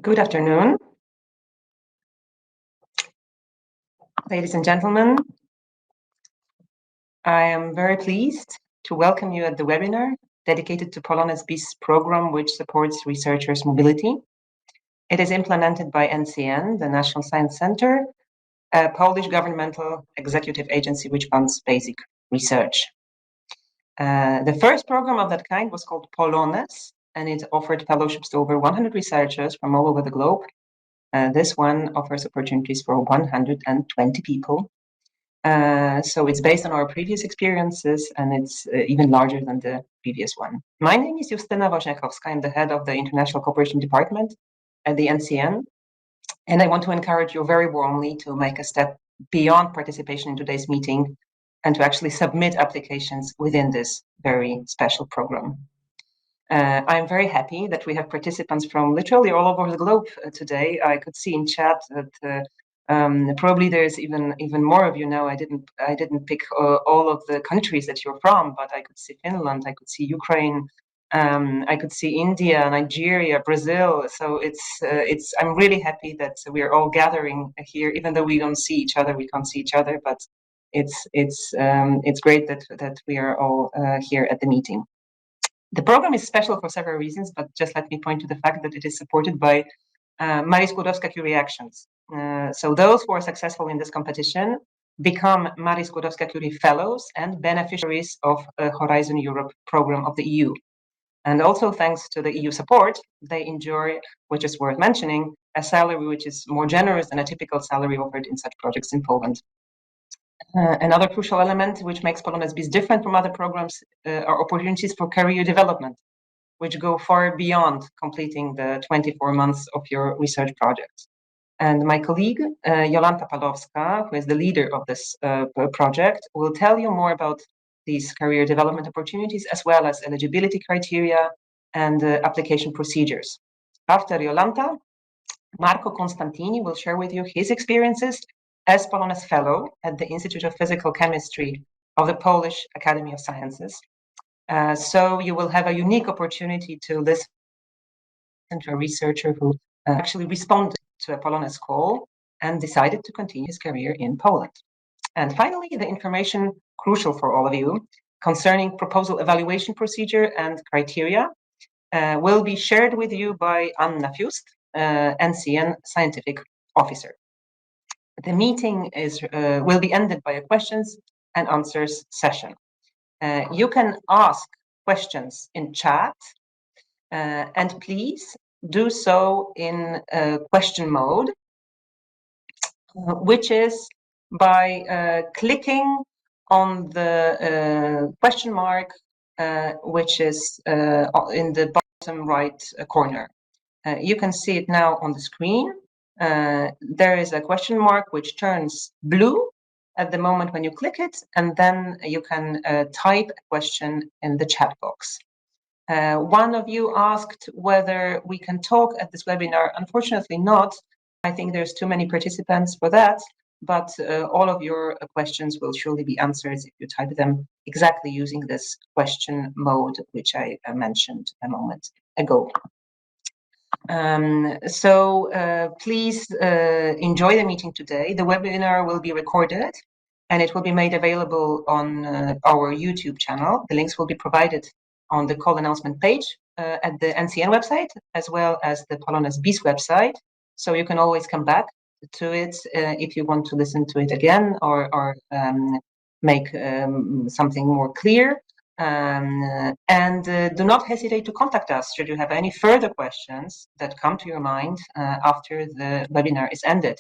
Good afternoon, ladies and gentlemen. I am very pleased to welcome you at the webinar dedicated to POLONEZ BIS program, which supports researchers' mobility. It is implemented by NCN, the National Science Center, a Polish governmental executive agency which funds basic research. The first program of that kind was called POLONEZ, and it offered fellowships to over 100 researchers from all over the globe. This one offers opportunities for 120 people. So it's based on our previous experiences, and it's even larger than the previous one. My name is Justyna Woźniakowska. I'm the head of the International Cooperation Department at the NCN, and I want to encourage you very warmly to make a step beyond participation in today's meeting and to actually submit applications within this very special program. I'm very happy that we have participants from literally all over the globe today. I could see in chat that probably there's even more of you now. I didn't pick all of the countries that you're from, but I could see Finland, I could see Ukraine, I could see India, Nigeria, Brazil. So I'm really happy that we are all gathering here, even though we don't see each other. We can't see each other, but it's great that we are all here at the meeting. The program is special for several reasons, but just let me point to the fact that it is supported by Marii Skłodowska-Curie Actions. So those who are successful in this competition become Marii Skłodowska-Curie Fellows and beneficiaries of a Horizon Europe program of the EU. And also thanks to the EU support, they enjoy, which is worth mentioning, a salary which is more generous than a typical salary offered in such projects in Poland. Another crucial element which makes POLONEZ BIS different from other programs are opportunities for career development, which go far beyond completing the 24 months of your research project. And my colleague, Jolanta Palowska, who is the leader of this project, will tell you more about these career development opportunities, as well as eligibility criteria and application procedures. After Jolanta, Marco Constantini will share with you his experiences as POLONEZ Fellow at the Institute of Physical Chemistry of the Polish Academy of Sciences. So you will have a unique opportunity to listen to a researcher who actually responded to a POLONEZ call and decided to continue his career in Poland. And finally, the information crucial for all of you concerning proposal evaluation procedure and criteria will be shared with you by Anna Fiust, NCN Scientific Officer. The meeting will be ended by a questions and answers session. You can ask questions in chat, and please do so in question mode, which is by clicking on the question mark, which is in the bottom right corner. You can see it now on the screen. There is a question mark which turns blue at the moment when you click it, and then you can type a question in the chat box. One of you asked whether we can talk at this webinar. Unfortunately not. I think there's too many participants for that, but all of your questions will surely be answered if you type them exactly using this question mode, which I mentioned a moment ago. Please enjoy the meeting today. The webinar will be recorded and it will be made available on our YouTube channel. The links will be provided on the call announcement page at the NCN website, as well as the POLONEZ BIS website. So you can always come back to it if you want to listen to it again or make something more clear. Do not hesitate to contact us should you have any further questions that come to your mind after the webinar is ended.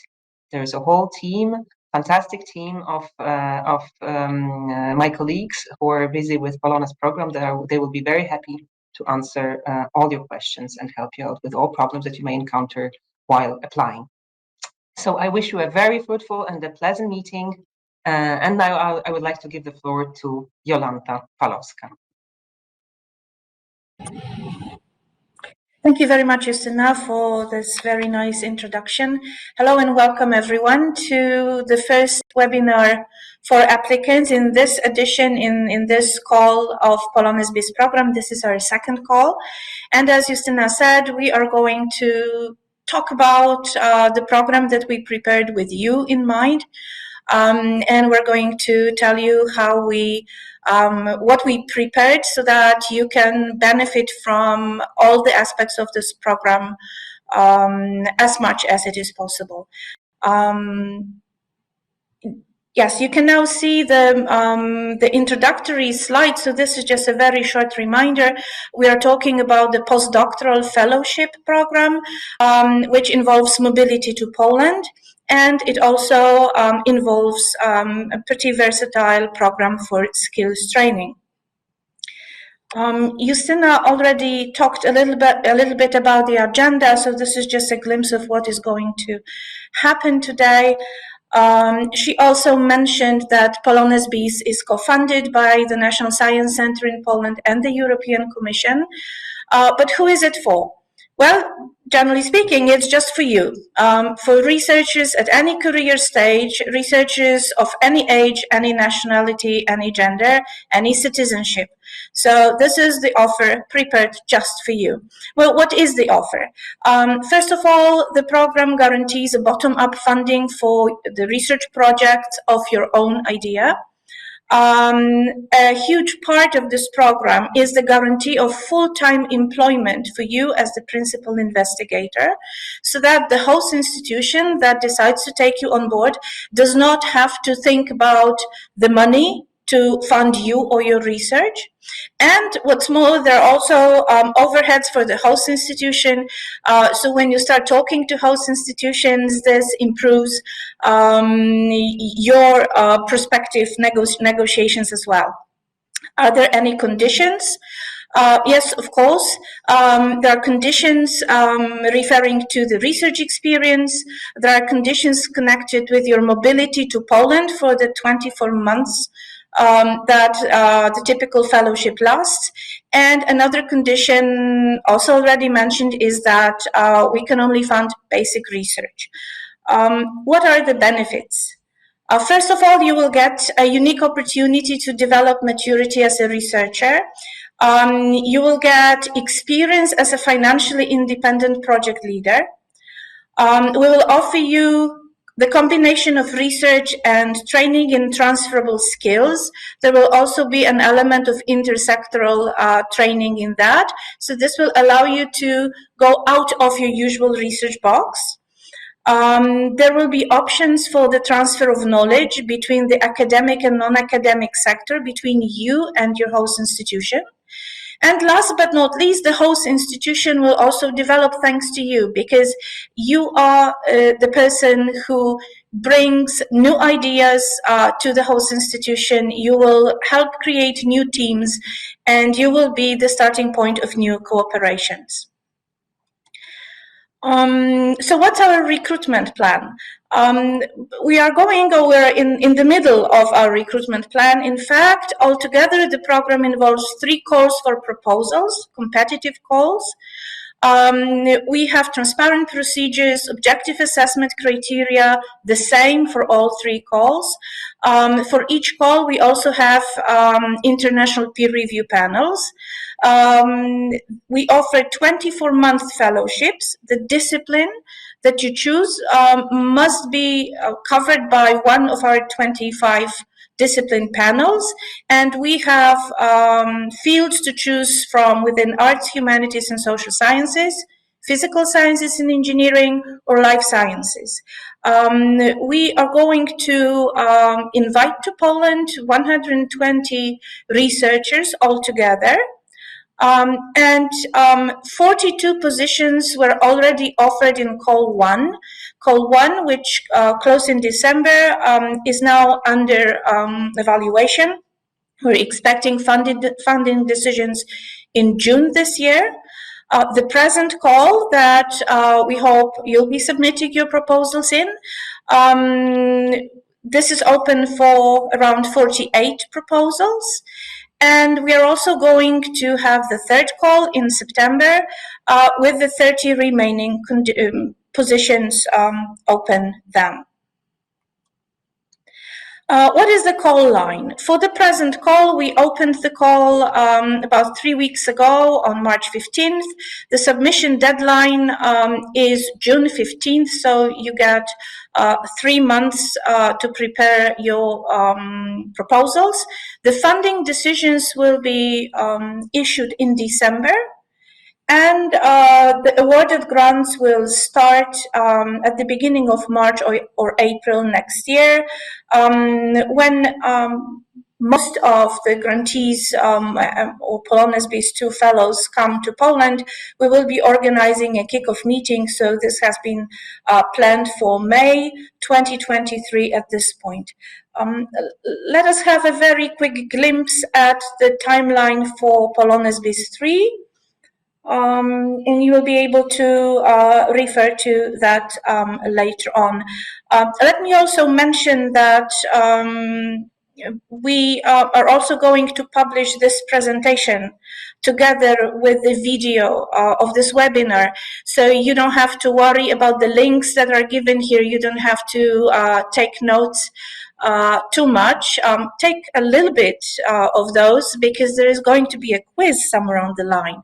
There's a whole team, fantastic team of my colleagues who are busy with POLONEZ program. They will be very happy to answer all your questions and help you out with all problems that you may encounter while applying. So I wish you a very fruitful and a pleasant meeting. And now I would like to give the floor to Jolanta Palowska. Thank you very much, Justyna, for this very nice introduction. Hello and welcome everyone to the first webinar for applicants in this edition, in this call of POLONEZ BIS program. This is our second call. And as Justyna said, we are going to talk about the program that we prepared with you in mind. And we're going to tell you how what we prepared so that you can benefit from all the aspects of this program as much as it is possible. Yes, you can now see the introductory slide. So this is just a very short reminder. We are talking about the postdoctoral fellowship program, which involves mobility to Poland. And it also involves a pretty versatile program for skills training. Justina already talked a little bit about the agenda, so this is just a glimpse of what is going to happen today. She also mentioned that POLONEZ BIS is co-funded by the National Science Center in Poland and the European Commission. But who is it for? Well, generally speaking, it's just for you, for researchers at any career stage, researchers of any age, any nationality, any gender, any citizenship. So this is the offer prepared just for you. Well, what is the offer? First of all, the program guarantees a bottom-up funding for the research project of your own idea. A huge part of this program is the guarantee of full-time employment for you as the principal investigator, so that the host institution that decides to take you on board does not have to think about the money to fund you or your research. And what's more, there are also overheads for the host institution. So when you start talking to host institutions, this improves your prospective negotiations as well. Are there any conditions? Yes, of course. There are conditions referring to the research experience. There are conditions connected with your mobility to Poland for the 24 months that the typical fellowship lasts. And another condition also already mentioned is that we can only fund basic research. What are the benefits? First of all, you will get a unique opportunity to develop maturity as a researcher. You will get experience as a financially independent project leader. We will offer you the combination of research and training in transferable skills. There will also be an element of intersectoral training in that. So this will allow you to go out of your usual research box. There will be options for the transfer of knowledge between the academic and non-academic sector, between you and your host institution. And last but not least, the host institution will also develop thanks to you, because you are the person who brings new ideas to the host institution. You will help create new teams, and you will be the starting point of new cooperations. So what's our recruitment plan? We're in the middle of our recruitment plan. In fact, altogether, the program involves 3 calls for proposals, competitive calls. We have transparent procedures, objective assessment criteria, the same for all 3 calls. For each call, we also have international peer review panels. We offer 24-month fellowships. The discipline that you choose must be covered by one of our 25 discipline panels, and we have fields to choose from within arts, humanities, and social sciences, physical sciences and engineering, or life sciences. We are going to invite to Poland 120 researchers altogether. And 42 positions were already offered in call 1. Call 1, which closed in December, is now under evaluation. We're expecting funding decisions in June this year. The present call that we hope you'll be submitting your proposals in, this is open for around 48 proposals. And we are also going to have the 3rd call in September with the 30 remaining positions open then. What is the call line? For the present call, we opened the call about 3 weeks ago on March 15th. The submission deadline is June 15th, so you get 3 months to prepare your proposals. The funding decisions will be issued in December. And the awarded grants will start at the beginning of March or April next year, when most of the grantees or POLONEZ BIS 2 fellows come to Poland. We will be organizing a kickoff meeting, so this has been planned for May 2023 at this point. Let us have a very quick glimpse at the timeline for POLONEZ BIS 3. And you will be able to refer to that later on. Let me also mention that we are also going to publish this presentation together with the video of this webinar. So you don't have to worry about the links that are given here. You don't have to take notes too much. Take a little bit of those, because there is going to be a quiz somewhere on the line.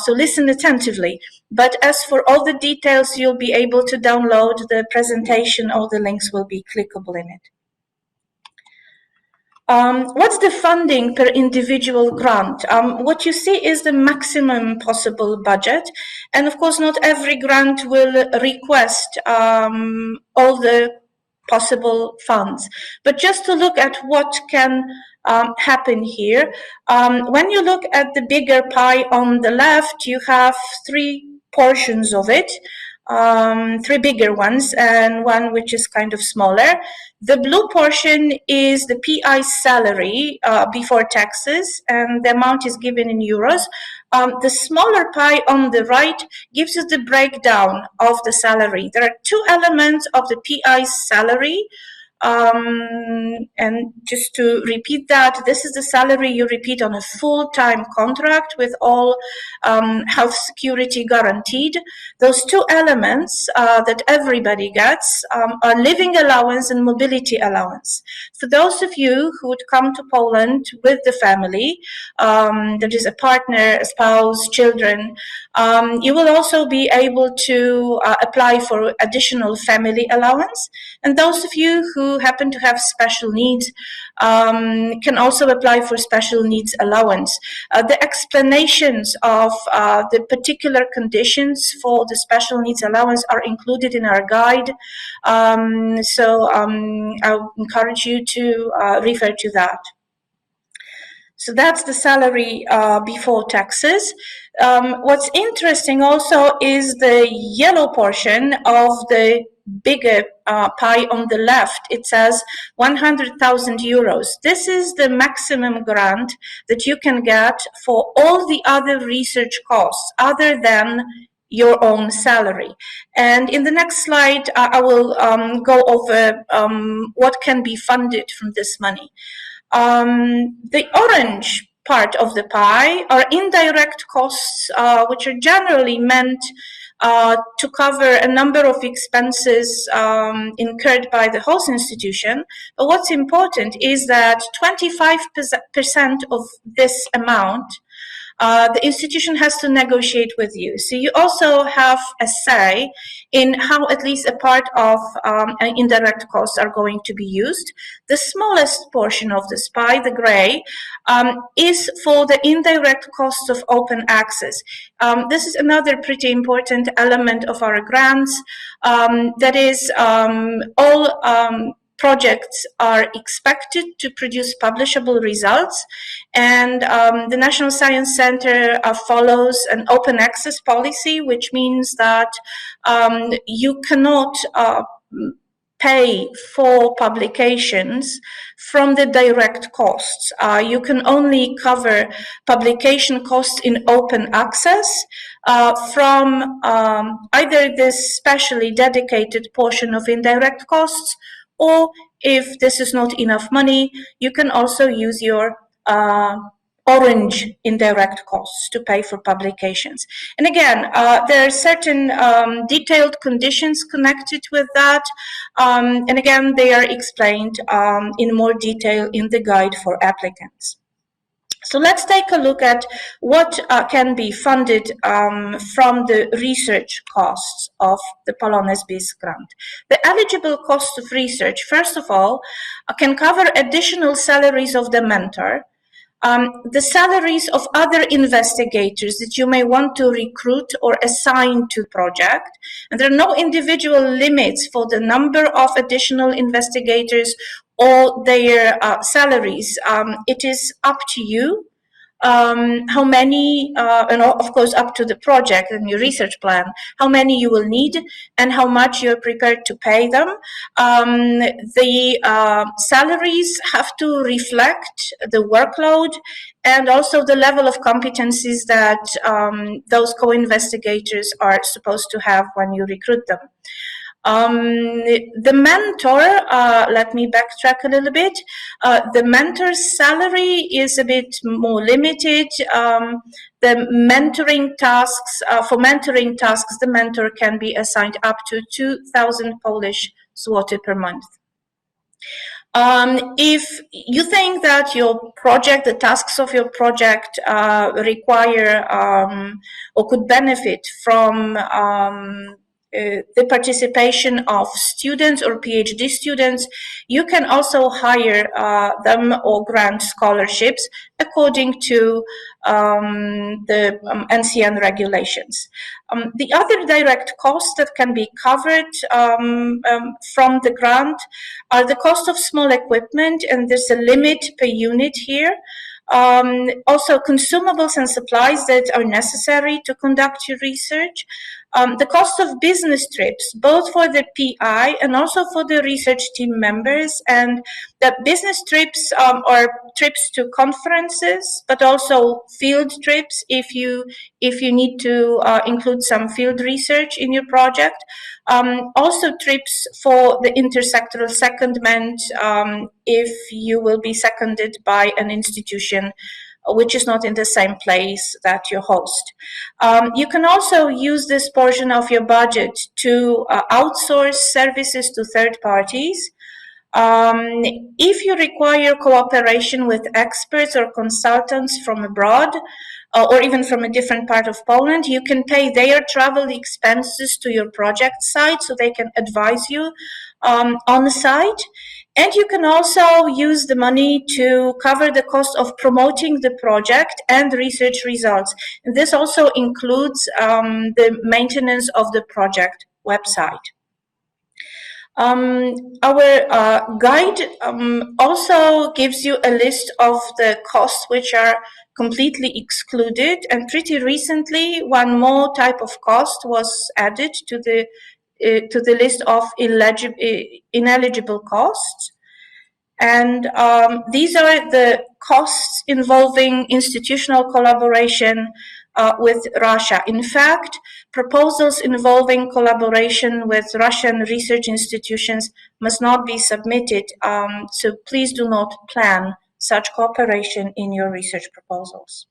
So listen attentively. But as for all the details, you'll be able to download the presentation. All the links will be clickable in it. What's the funding per individual grant? What you see is the maximum possible budget. And of course, not every grant will request all the possible funds. But just to look at what can happen here, when you look at the bigger pie on the left, you have 3 portions of it. 3 bigger ones and 1 which is kind of smaller. The blue portion is the PI's salary before taxes, and the amount is given in euros. The smaller pie on the right gives you the breakdown of the salary. There are 2 elements of the PI's salary. And just to repeat that, this is the salary you repeat on a full-time contract with all health security guaranteed. Those 2 elements that everybody gets are living allowance and mobility allowance. For those of you who would come to Poland with the family, that is a partner, a spouse, children, you will also be able to apply for additional family allowance. And those of you who happen to have special needs can also apply for special needs allowance. The explanations of the particular conditions for the special needs allowance are included in our guide. So I'll encourage you to refer to that. So that's the salary before taxes. What's interesting also is the yellow portion of the bigger pie on the left. It says 100,000 euros. This is the maximum grant that you can get for all the other research costs other than your own salary. And in the next slide, I will go over what can be funded from this money. The orange part of the pie are indirect costs, which are generally meant to cover a number of expenses incurred by the host institution. But what's important is that 25% of this amount the institution has to negotiate with you. So you also have a say in how at least a part of indirect costs are going to be used. The smallest portion of this pie, the gray, is for the indirect costs of open access. This is another pretty important element of our grants. That is, all projects are expected to produce publishable results, and the National Science Center follows an open access policy, which means that you cannot pay for publications from the direct costs. You can only cover publication costs in open access from either this specially dedicated portion of indirect costs, or if this is not enough money, you can also use your orange indirect costs to pay for publications. And again, there are certain detailed conditions connected with that. And again, they are explained in more detail in the guide for applicants. So let's take a look at what can be funded from the research costs of the POLONEZ BIS grant. The eligible costs of research, first of all, can cover additional salaries of the mentor, the salaries of other investigators that you may want to recruit or assign to project. And there are no individual limits for the number of additional investigators or their salaries. It is up to you how many, and of course up to the project and your research plan, how many you will need and how much you're prepared to pay them. The salaries have to reflect the workload and also the level of competencies that those co-investigators are supposed to have when you recruit them. The mentor, let me backtrack a little bit. The mentor's salary is a bit more limited. The mentoring tasks, for mentoring tasks, the mentor can be assigned up to 2,000 Polish zloty per month. If you think that your project, the tasks of your project require or could benefit from the participation of students or PhD students, you can also hire them or grant scholarships according to the NCN regulations. The other direct costs that can be covered from the grant are the cost of small equipment, and there's a limit per unit here. Also consumables and supplies that are necessary to conduct your research. The cost of business trips, both for the PI and also for the research team members. And the business trips are trips to conferences, but also field trips if you need to include some field research in your project. Also trips for the intersectoral secondment if you will be seconded by an institution which is not in the same place that you host. You can also use this portion of your budget to outsource services to third parties. If you require cooperation with experts or consultants from abroad, or even from a different part of Poland, you can pay their travel expenses to your project site so they can advise you on the site. And you can also use the money to cover the cost of promoting the project and research results. And this also includes the maintenance of the project website. Our guide also gives you a list of the costs which are completely excluded, and pretty recently one more type of cost was added to the list of ineligible costs. And these are the costs involving institutional collaboration with Russia. In fact, proposals involving collaboration with Russian research institutions must not be submitted, so please do not plan such cooperation in your research proposals.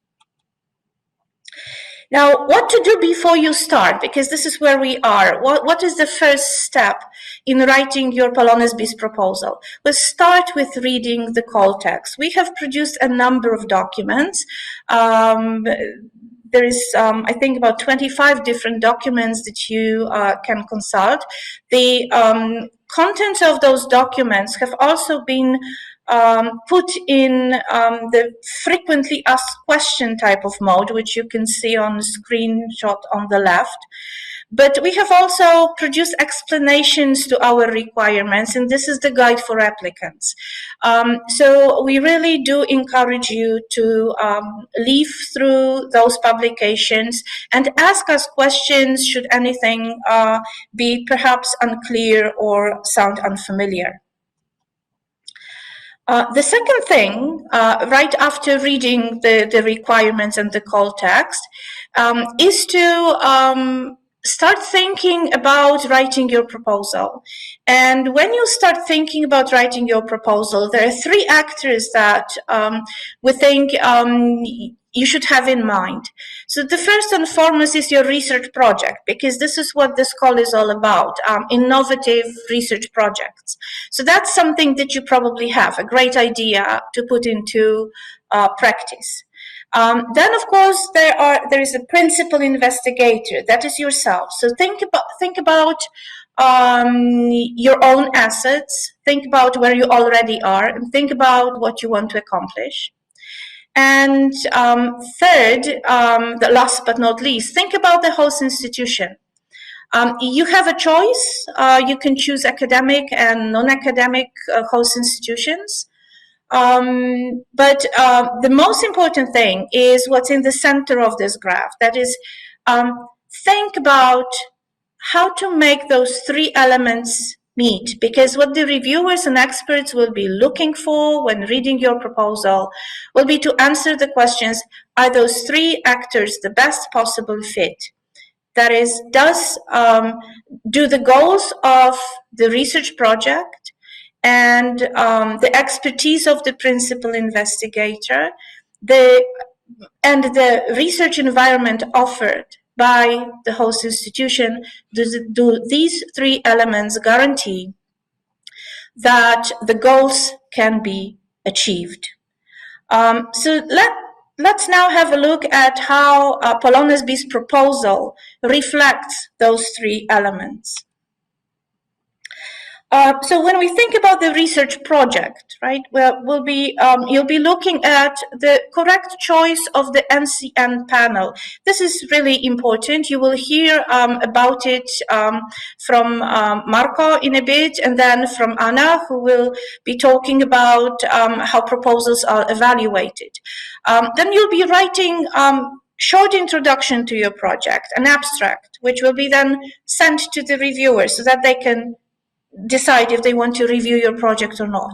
Now, what to do before you start, because this is where we are. What is the first step in writing your POLONEZ BIS proposal? We'll start with reading the call text. We have produced a number of documents. There is, I think, about 25 different documents that you can consult. The contents of those documents have also been put in the frequently asked question type of mode, which you can see on the screenshot on the left. But we have also produced explanations to our requirements, and this is the guide for applicants. So we really do encourage you to leaf through those publications and ask us questions should anything be perhaps unclear or sound unfamiliar. The second thing, right after reading the requirements and the call text, is to start thinking about writing your proposal. And when you start thinking about writing your proposal, there are three actors that we think you should have in mind. So the first and foremost is your research project, because this is what this call is all about, innovative research projects. So that's something that you probably have, a great idea to put into practice. Then, of course, there is a principal investigator. That is yourself. So think about your own assets. Think about where you already are, and think about what you want to accomplish. And third, the last but not least, think about the host institution. You have a choice. You can choose academic and non-academic host institutions. But the most important thing is what's in the center of this graph. That is, think about how to make those three elements meet, because what the reviewers and experts will be looking for when reading your proposal will be to answer the questions, are those three actors the best possible fit? That is, do the goals of the research project and the expertise of the principal investigator, and the research environment offered by the host institution, do these three elements guarantee that the goals can be achieved? So let's now have a look at how POLONEZ BIS proposal reflects those three elements. So when we think about the research project, right, you'll be looking at the correct choice of the NCN panel. This is really important. You will hear about it from Marco in a bit, and then from Anna, who will be talking about how proposals are evaluated. Then you'll be writing short introduction to your project, an abstract, which will be then sent to the reviewers so that they can decide if they want to review your project or not.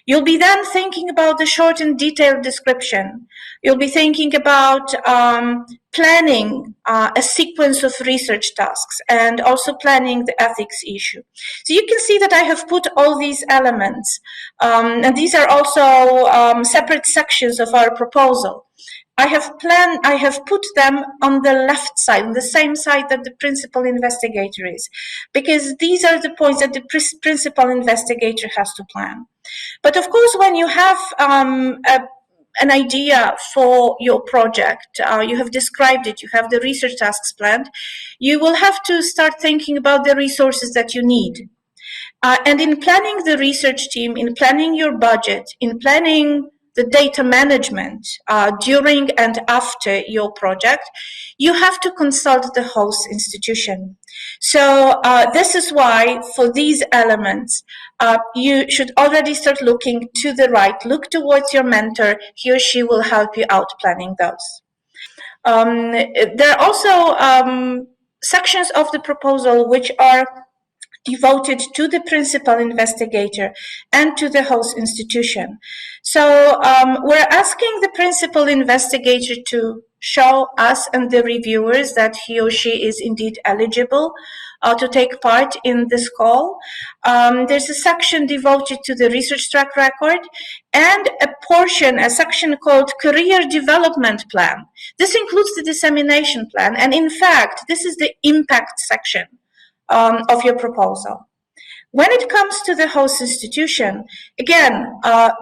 You'll be then thinking about the short and detailed description. You'll be thinking about planning a sequence of research tasks and also planning the ethics issue. So you can see that I have put all these elements, and these are also separate sections of our proposal. I have put them on the left side, on the same side that the principal investigator is, because these are the points that the principal investigator has to plan. But of course, when you have an idea for your project, you have described it, you have the research tasks planned, you will have to start thinking about the resources that you need. And in planning the research team, in planning your budget, in planning the data management during and after your project, you have to consult the host institution. So this is why for these elements, you should already start looking to the right, look towards your mentor. He or she will help you out planning those. There are also sections of the proposal which are devoted to the principal investigator and to the host institution. So we're asking the principal investigator to show us and the reviewers that he or she is indeed eligible to take part in this call. There's a section devoted to the research track record and a section called Career Development Plan. This includes the dissemination plan, and in fact, this is the impact section of your proposal. When it comes to the host institution, again,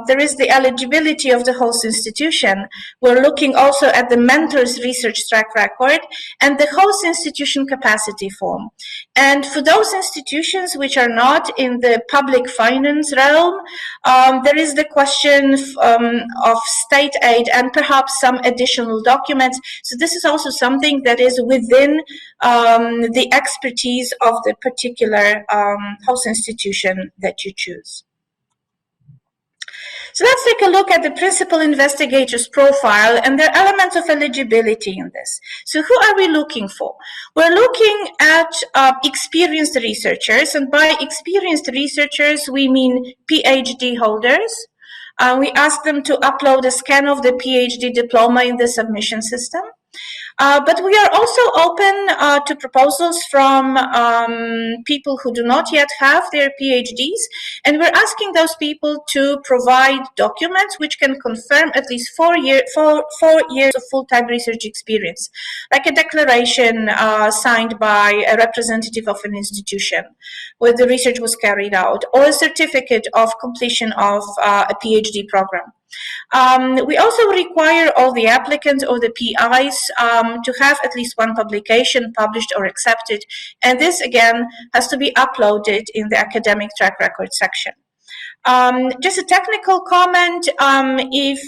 there is the eligibility of the host institution. We're looking also at the mentor's research track record and the host institution capacity form. And for those institutions which are not in the public finance realm, there is the question of state aid and perhaps some additional documents. So this is also something that is within the expertise of the particular host institution that you choose. So let's take a look at the principal investigator's profile, and there are elements of eligibility in this. So who are we looking for? We're looking at experienced researchers, and by experienced researchers, we mean PhD holders. We ask them to upload a scan of the PhD diploma in the submission system. But we are also open to proposals from people who do not yet have their PhDs, and we're asking those people to provide documents which can confirm at least 4 years of full-time research experience, like a declaration signed by a representative of an institution where the research was carried out, or a certificate of completion of a PhD program. We also require all the applicants or the PIs to have at least one publication published or accepted, and this again has to be uploaded in the academic track record section. Just a technical comment, if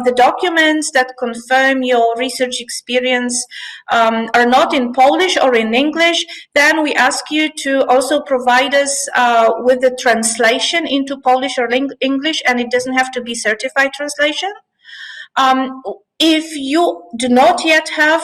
the documents that confirm your research experience are not in Polish or in English, then we ask you to also provide us with the translation into Polish or English, and it doesn't have to be certified translation. If you do not yet have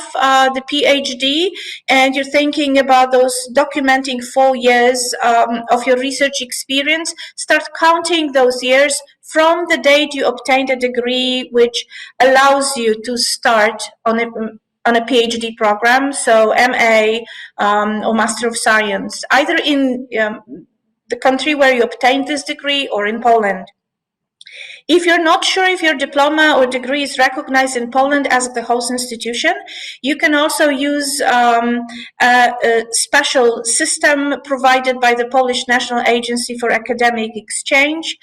the PhD and you're thinking about those documenting 4 years of your research experience, start counting those years from the date you obtained a degree which allows you to start on a PhD program, so MA or Master of Science, either in the country where you obtained this degree or in Poland. If you're not sure if your diploma or degree is recognized in Poland as the host institution, you can also use a special system provided by the Polish National Agency for Academic Exchange.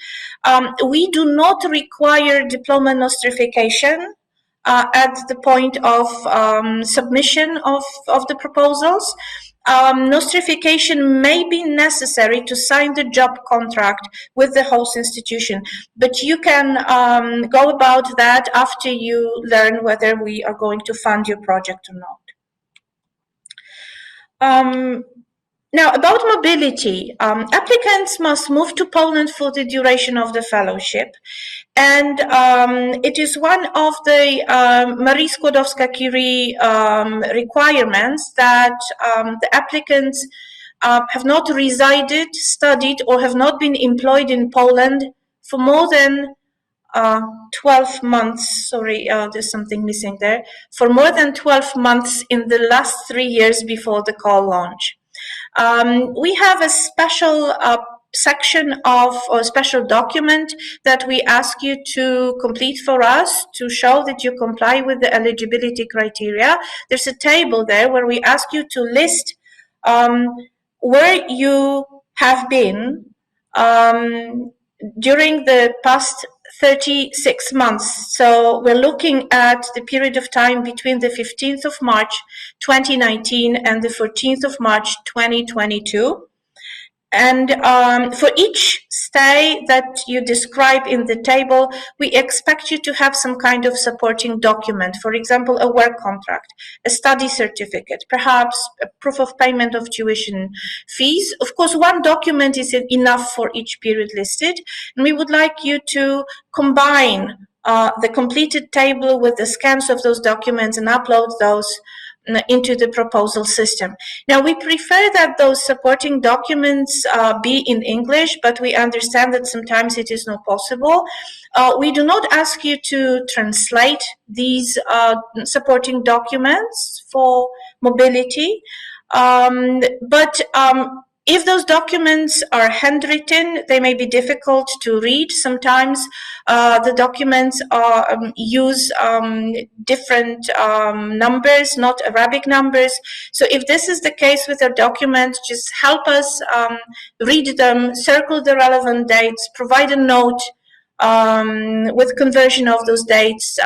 We do not require diploma nostrification at the point of submission of the proposals. Nostrification may be necessary to sign the job contract with the host institution, but you can go about that after you learn whether we are going to fund your project or not. Now, about mobility, applicants must move to Poland for the duration of the fellowship, and it is one of the Marii Skłodowska-Curie requirements that the applicants have not resided, studied, or have not been employed in Poland for more than 12 months, sorry, there's something missing there, for more than 12 months in the last 3 years before the call launch. We have a special section of a special document that we ask you to complete for us to show that you comply with the eligibility criteria. There's a table there where we ask you to list where you have been during the past 36 months. So we're looking at the period of time between the 15th of March 2019 and the 14th of March 2022. And for each stay that you describe in the table, we expect you to have some kind of supporting document, for example, a work contract, a study certificate, perhaps a proof of payment of tuition fees. Of course, one document is enough for each period listed, and we would like you to combine the completed table with the scans of those documents and upload those into the proposal system. Now, we prefer that those supporting documents be in English, but we understand that sometimes it is not possible. We do not ask you to translate these supporting documents for mobility, but if those documents are handwritten, they may be difficult to read. Sometimes the documents use different numbers, not Arabic numbers. So if this is the case with our documents, just help us read them, circle the relevant dates, provide a note with conversion of those dates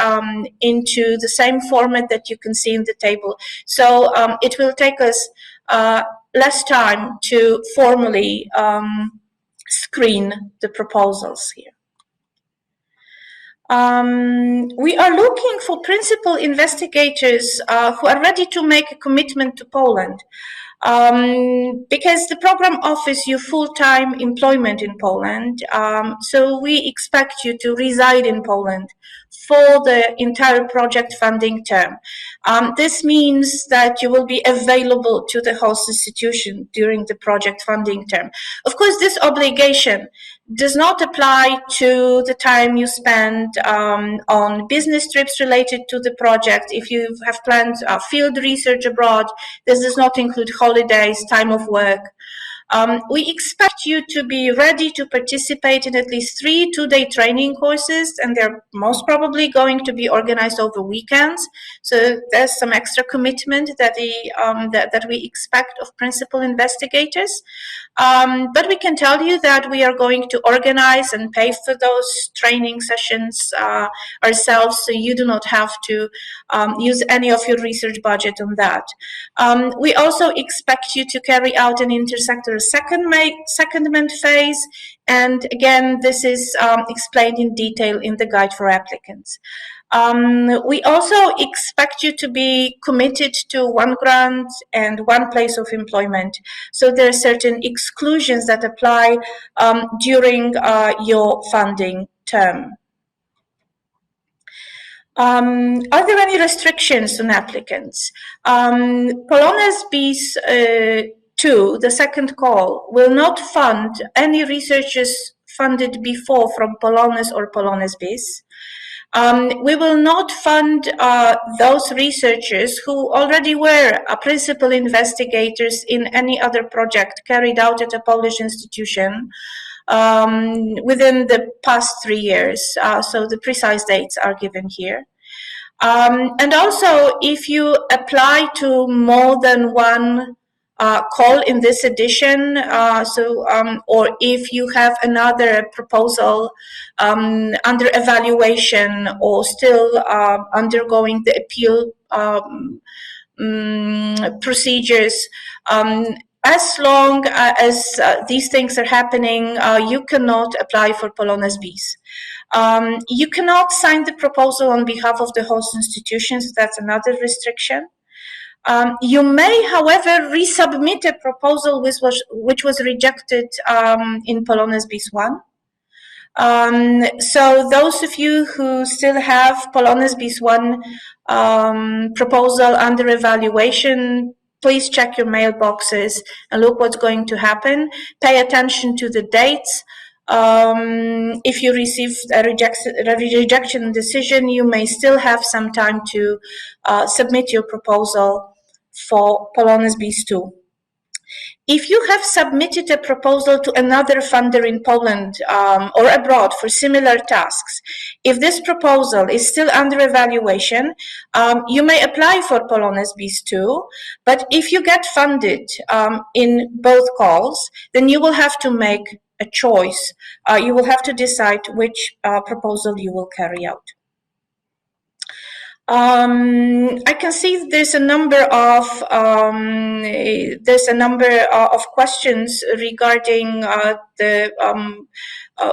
into the same format that you can see in the table. So it will take us less time to formally screen the proposals here. We are looking for principal investigators who are ready to make a commitment to Poland, because the program offers you full-time employment in Poland. So we expect you to reside in Poland for the entire project funding term. This means that you will be available to the host institution during the project funding term. Of course, this obligation does not apply to the time you spend on business trips related to the project. If you have planned field research abroad, this does not include holidays, time of work. We expect you to be ready to participate in at least 3 two-day training courses, and they're most probably going to be organized over weekends. So there's some extra commitment that we expect of principal investigators. But we can tell you that we are going to organize and pay for those training sessions ourselves, so you do not have to use any of your research budget on that. We also expect you to carry out an intersector secondment phase, and again, this is explained in detail in the guide for applicants. We also expect you to be committed to 1 grant and 1 place of employment. So there are certain exclusions that apply during your funding term. Are there any restrictions on applicants? POLONEZ BIS 2, the second call, will not fund any researchers funded before from POLONEZ or POLONEZ BIS. We will not fund those researchers who already were principal investigators in any other project carried out at a Polish institution within the past 3 years. So the precise dates are given here. And also, if you apply to more than 1 call in this edition, or if you have another proposal under evaluation or still undergoing the appeal procedures, as long as these things are happening, you cannot apply for POLONEZ BIS. You cannot sign the proposal on behalf of the host institutions. That's another restriction. You may, however, resubmit a proposal which was rejected in POLONEZ BIS 1. So those of you who still have POLONEZ BIS 1 proposal under evaluation, please check your mailboxes and look what's going to happen. Pay attention to the dates. If you receive a rejection decision, you may still have some time to submit your proposal for POLONEZ BIS 2. If you have submitted a proposal to another funder in Poland or abroad for similar tasks, if this proposal is still under evaluation, you may apply for POLONEZ BIS 2, but if you get funded in both calls, then you will have to make a choice. You will have to decide which proposal you will carry out. I can see there's a number of questions regarding the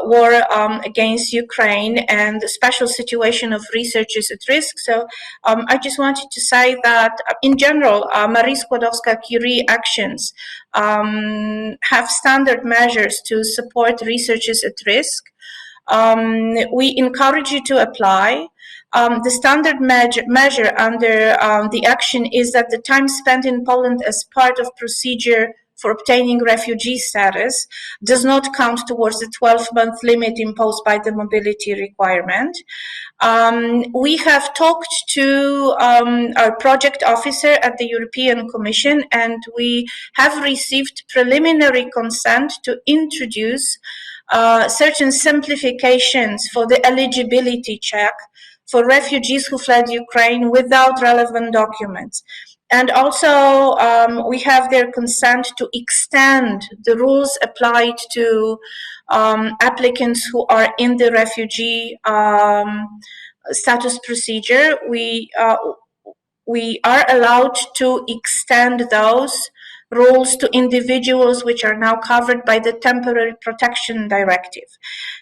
war against Ukraine and the special situation of researchers at risk. So I just wanted to say that in general, Marie Skłodowska-Curie actions have standard measures to support researchers at risk. We encourage you to apply. The standard measure under the action is that the time spent in Poland as part of procedure for obtaining refugee status does not count towards the 12-month limit imposed by the mobility requirement. We have talked to our project officer at the European Commission, and we have received preliminary consent to introduce certain simplifications for the eligibility check for refugees who fled Ukraine without relevant documents. And also, we have their consent to extend the rules applied to applicants who are in the refugee status procedure. We are allowed to extend those rules to individuals which are now covered by the Temporary Protection Directive.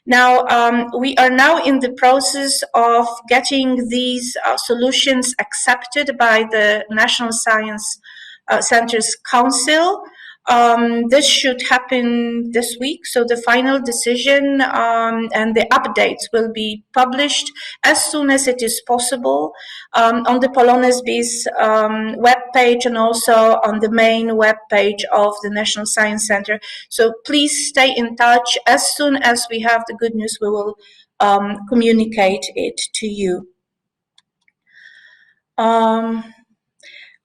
Now, we are now in the process of getting these solutions accepted by the National Science Centers Council. This should happen this week, so the final decision and the updates will be published as soon as it is possible on the POLONEZ BIS webpage and also on the main webpage of the National Science Center. So please stay in touch. As soon as we have the good news, we will communicate it to you.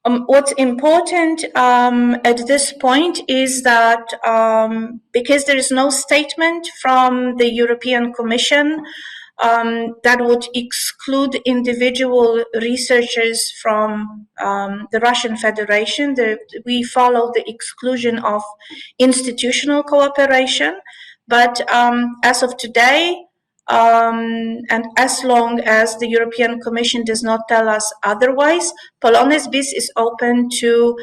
What's important at this point is that because there is no statement from the European Commission that would exclude individual researchers from the Russian Federation, we follow the exclusion of institutional cooperation. But as of today, and as long as the European Commission does not tell us otherwise, POLONEZ BIS is open to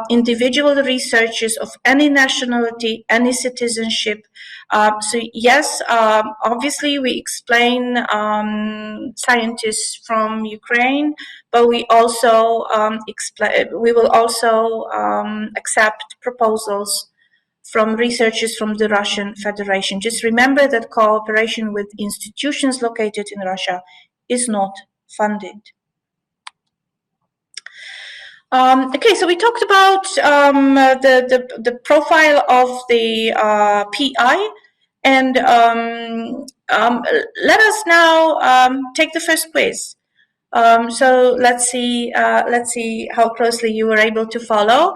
individual researchers of any nationality, any citizenship. So yes, obviously we explain scientists from Ukraine, but we also we will also accept proposals from researchers from the Russian Federation. Just remember that cooperation with institutions located in Russia is not funded. Okay, so we talked about the profile of the PI, and let us now take the first quiz. So let's see how closely you were able to follow.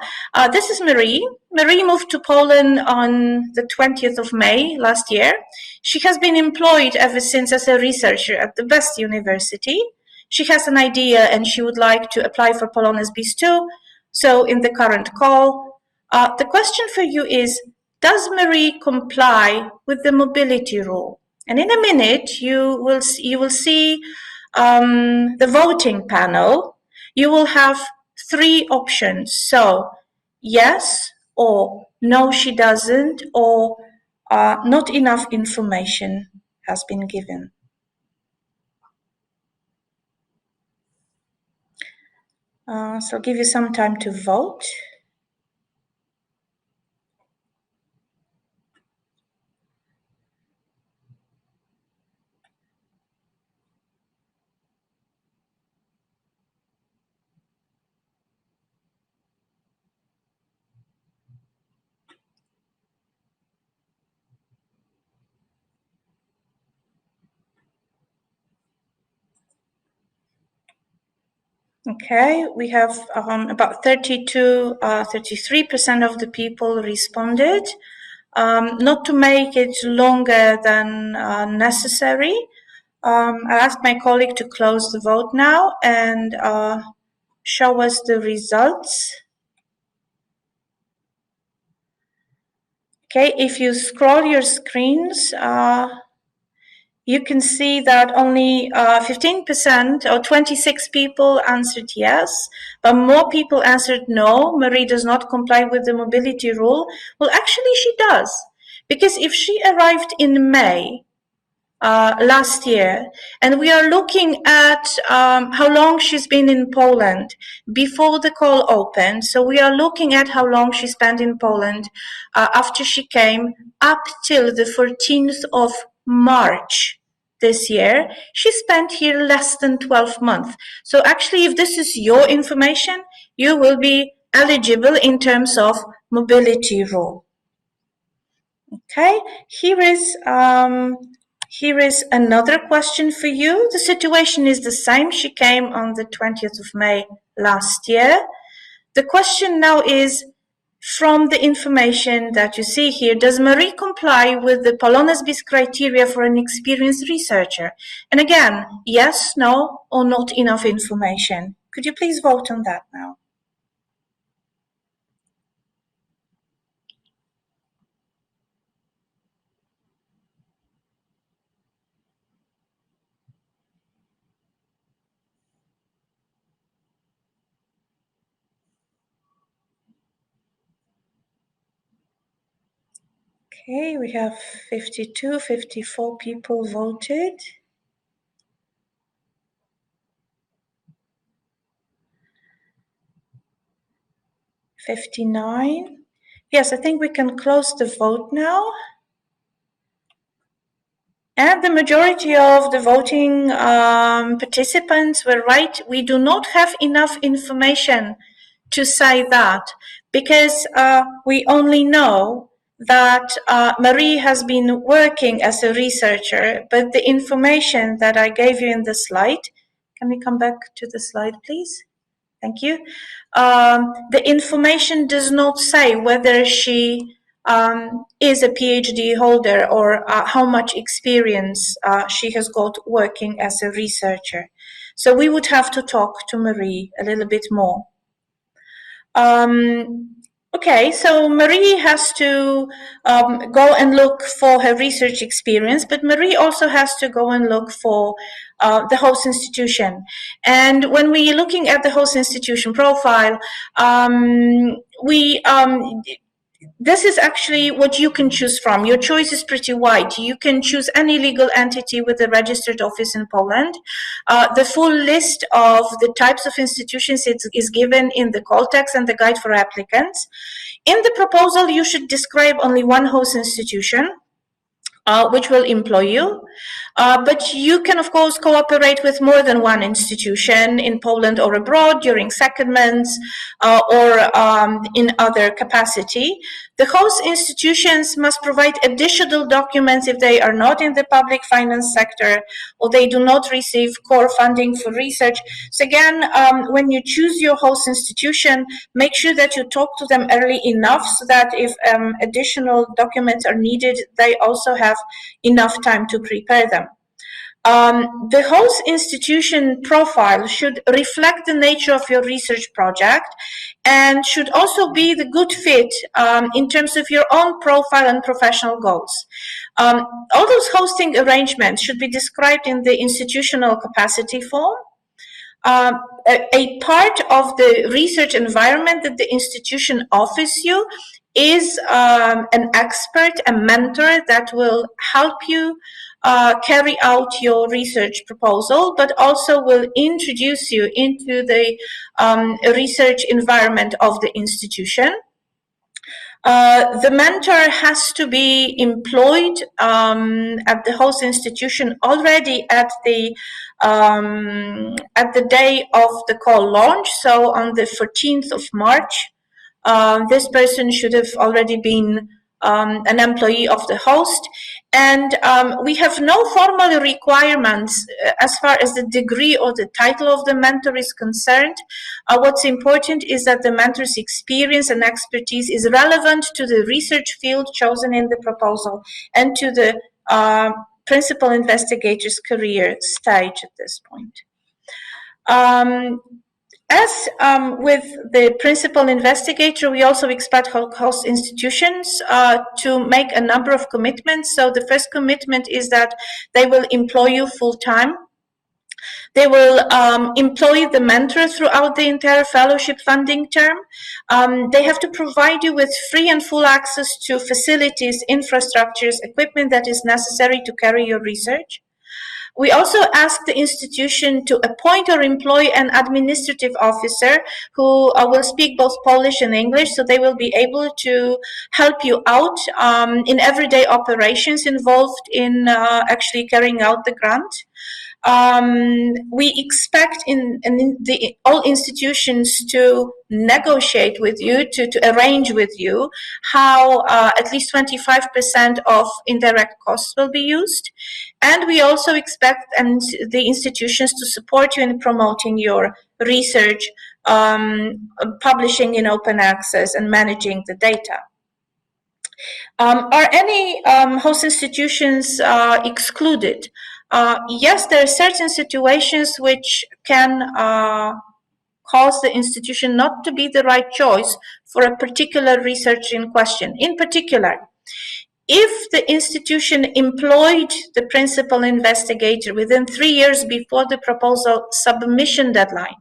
This is Marie. Marie moved to Poland on the 20th of May last year. She has been employed ever since as a researcher at the best university. She has an idea and she would like to apply for POLONEZ BIS too. So in the current call, the question for you is, does Marie comply with the mobility rule? And in a minute, you will see the voting panel. You will have three options. So yes, or no, she doesn't, or not enough information has been given. So I'll give you some time to vote. Okay, we have about 33% of the people responded. Not to make it longer than necessary, I'll ask my colleague to close the vote now and show us the results. Okay, if you scroll your screens, you can see that only 15% or 26 people answered yes, but more people answered no. Marie does not comply with the mobility rule. Well, actually she does, because if she arrived in May last year, and we are looking at how long she's been in Poland before the call opened. So we are looking at how long she spent in Poland after she came up till the 14th of March this year. She spent here less than 12 months. So actually, if this is your information, you will be eligible in terms of mobility rule. Okay, here is another question for you. The situation is the same. She came on the 20th of May last year. The question now is, from the information that you see here, does Marie comply with the POLONEZ BIS criteria for an experienced researcher? And again, yes, no, or not enough information. Could you please vote on that now? Okay, we have 54 people voted. 59. Yes, I think we can close the vote now. And the majority of the voting participants were right. We do not have enough information to say that, because we only know that Marie has been working as a researcher, but the information that I gave you in the slide, can we come back to the slide, please? Thank you. The information does not say whether she is a PhD holder or how much experience she has got working as a researcher. So we would have to talk to Marie a little bit more. Okay, so Marie has to go and look for her research experience, but Marie also has to go and look for the host institution. And when we're looking at the host institution profile, this is actually what you can choose from. Your choice is pretty wide. You can choose any legal entity with a registered office in Poland. The full list of the types of institutions is given in the call text and the guide for applicants. In the proposal, you should describe only one host institution, which will employ you. But you can, of course, cooperate with more than one institution in Poland or abroad during secondments or in other capacity. The host institutions must provide additional documents if they are not in the public finance sector or they do not receive core funding for research. So again, when you choose your host institution, make sure that you talk to them early enough so that if additional documents are needed, they also have enough time to prepare them. The host institution profile should reflect the nature of your research project and should also be the good fit in terms of your own profile and professional goals. All those hosting arrangements should be described in the institutional capacity form. A part of the research environment that the institution offers you is an expert, a mentor that will help you carry out your research proposal, but also will introduce you into the research environment of the institution. The mentor has to be employed at the host institution already at the day of the call launch, so on the 14th of March. This person should have already been an employee of the host, and we have no formal requirements as far as the degree or the title of the mentor is concerned. What's important is that the mentor's experience and expertise is relevant to the research field chosen in the proposal and to the principal investigator's career stage at this point. As with the principal investigator, we also expect host institutions to make a number of commitments. So the first commitment is that they will employ you full-time. They will employ the mentor throughout the entire fellowship funding term. They have to provide you with free and full access to facilities, infrastructures, equipment that is necessary to carry your research. We also ask the institution to appoint or employ an administrative officer who will speak both Polish and English, so they will be able to help you out in everyday operations involved in actually carrying out the grant. We expect all institutions to negotiate with you, to arrange with you how at least 25% of indirect costs will be used. And we also expect the institutions to support you in promoting your research, publishing in open access, and managing the data. Are any host institutions excluded? Yes, there are certain situations which can cause the institution not to be the right choice for a particular research in question. In particular, if the institution employed the principal investigator within 3 years before the proposal submission deadline,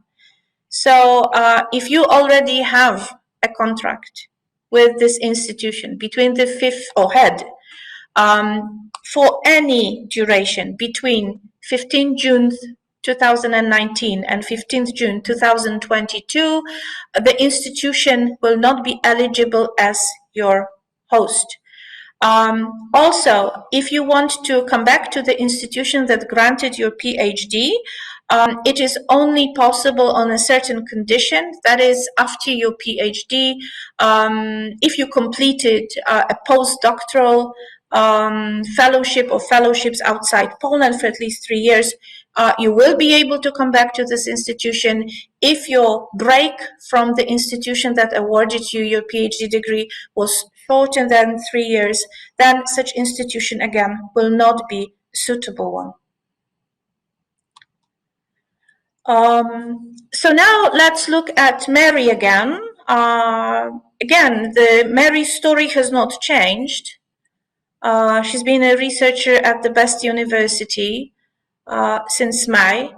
so if you already have a contract with this institution between the fifth or head for any duration between 15 June 2019 and 15th June 2022, the institution will not be eligible as your host. Also, if you want to come back to the institution that granted your PhD, it is only possible on a certain condition. That is, after your PhD, if you completed a postdoctoral fellowship or fellowships outside Poland for at least 3 years, you will be able to come back to this institution. If your break from the institution that awarded you your PhD degree was shorter than 3 years, then such institution again will not be a suitable one. So now let's look at Mary again. Again, the Mary story has not changed. She's been a researcher at the best university since May.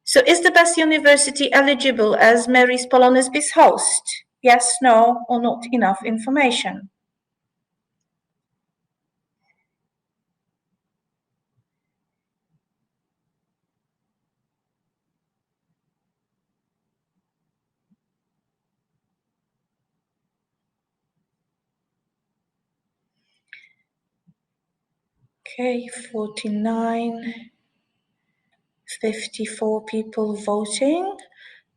So is the best university eligible as Mary's POLONEZ BIS host? Yes, no, or not enough information? Okay, 49, 54 people voting.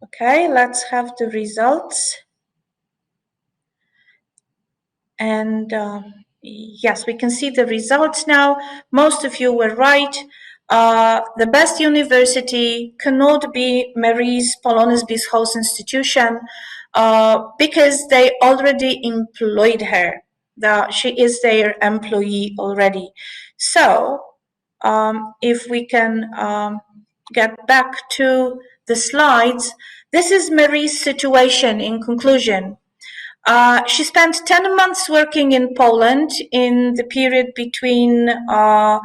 Okay, let's have the results. And yes, we can see the results now. Most of you were right. The best university cannot be Mary's POLONEZ BIS host institution because they already employed her. She is their employee already. So if we can get back to the slides, this is Mary's situation in conclusion. She spent 10 months working in Poland in the period between or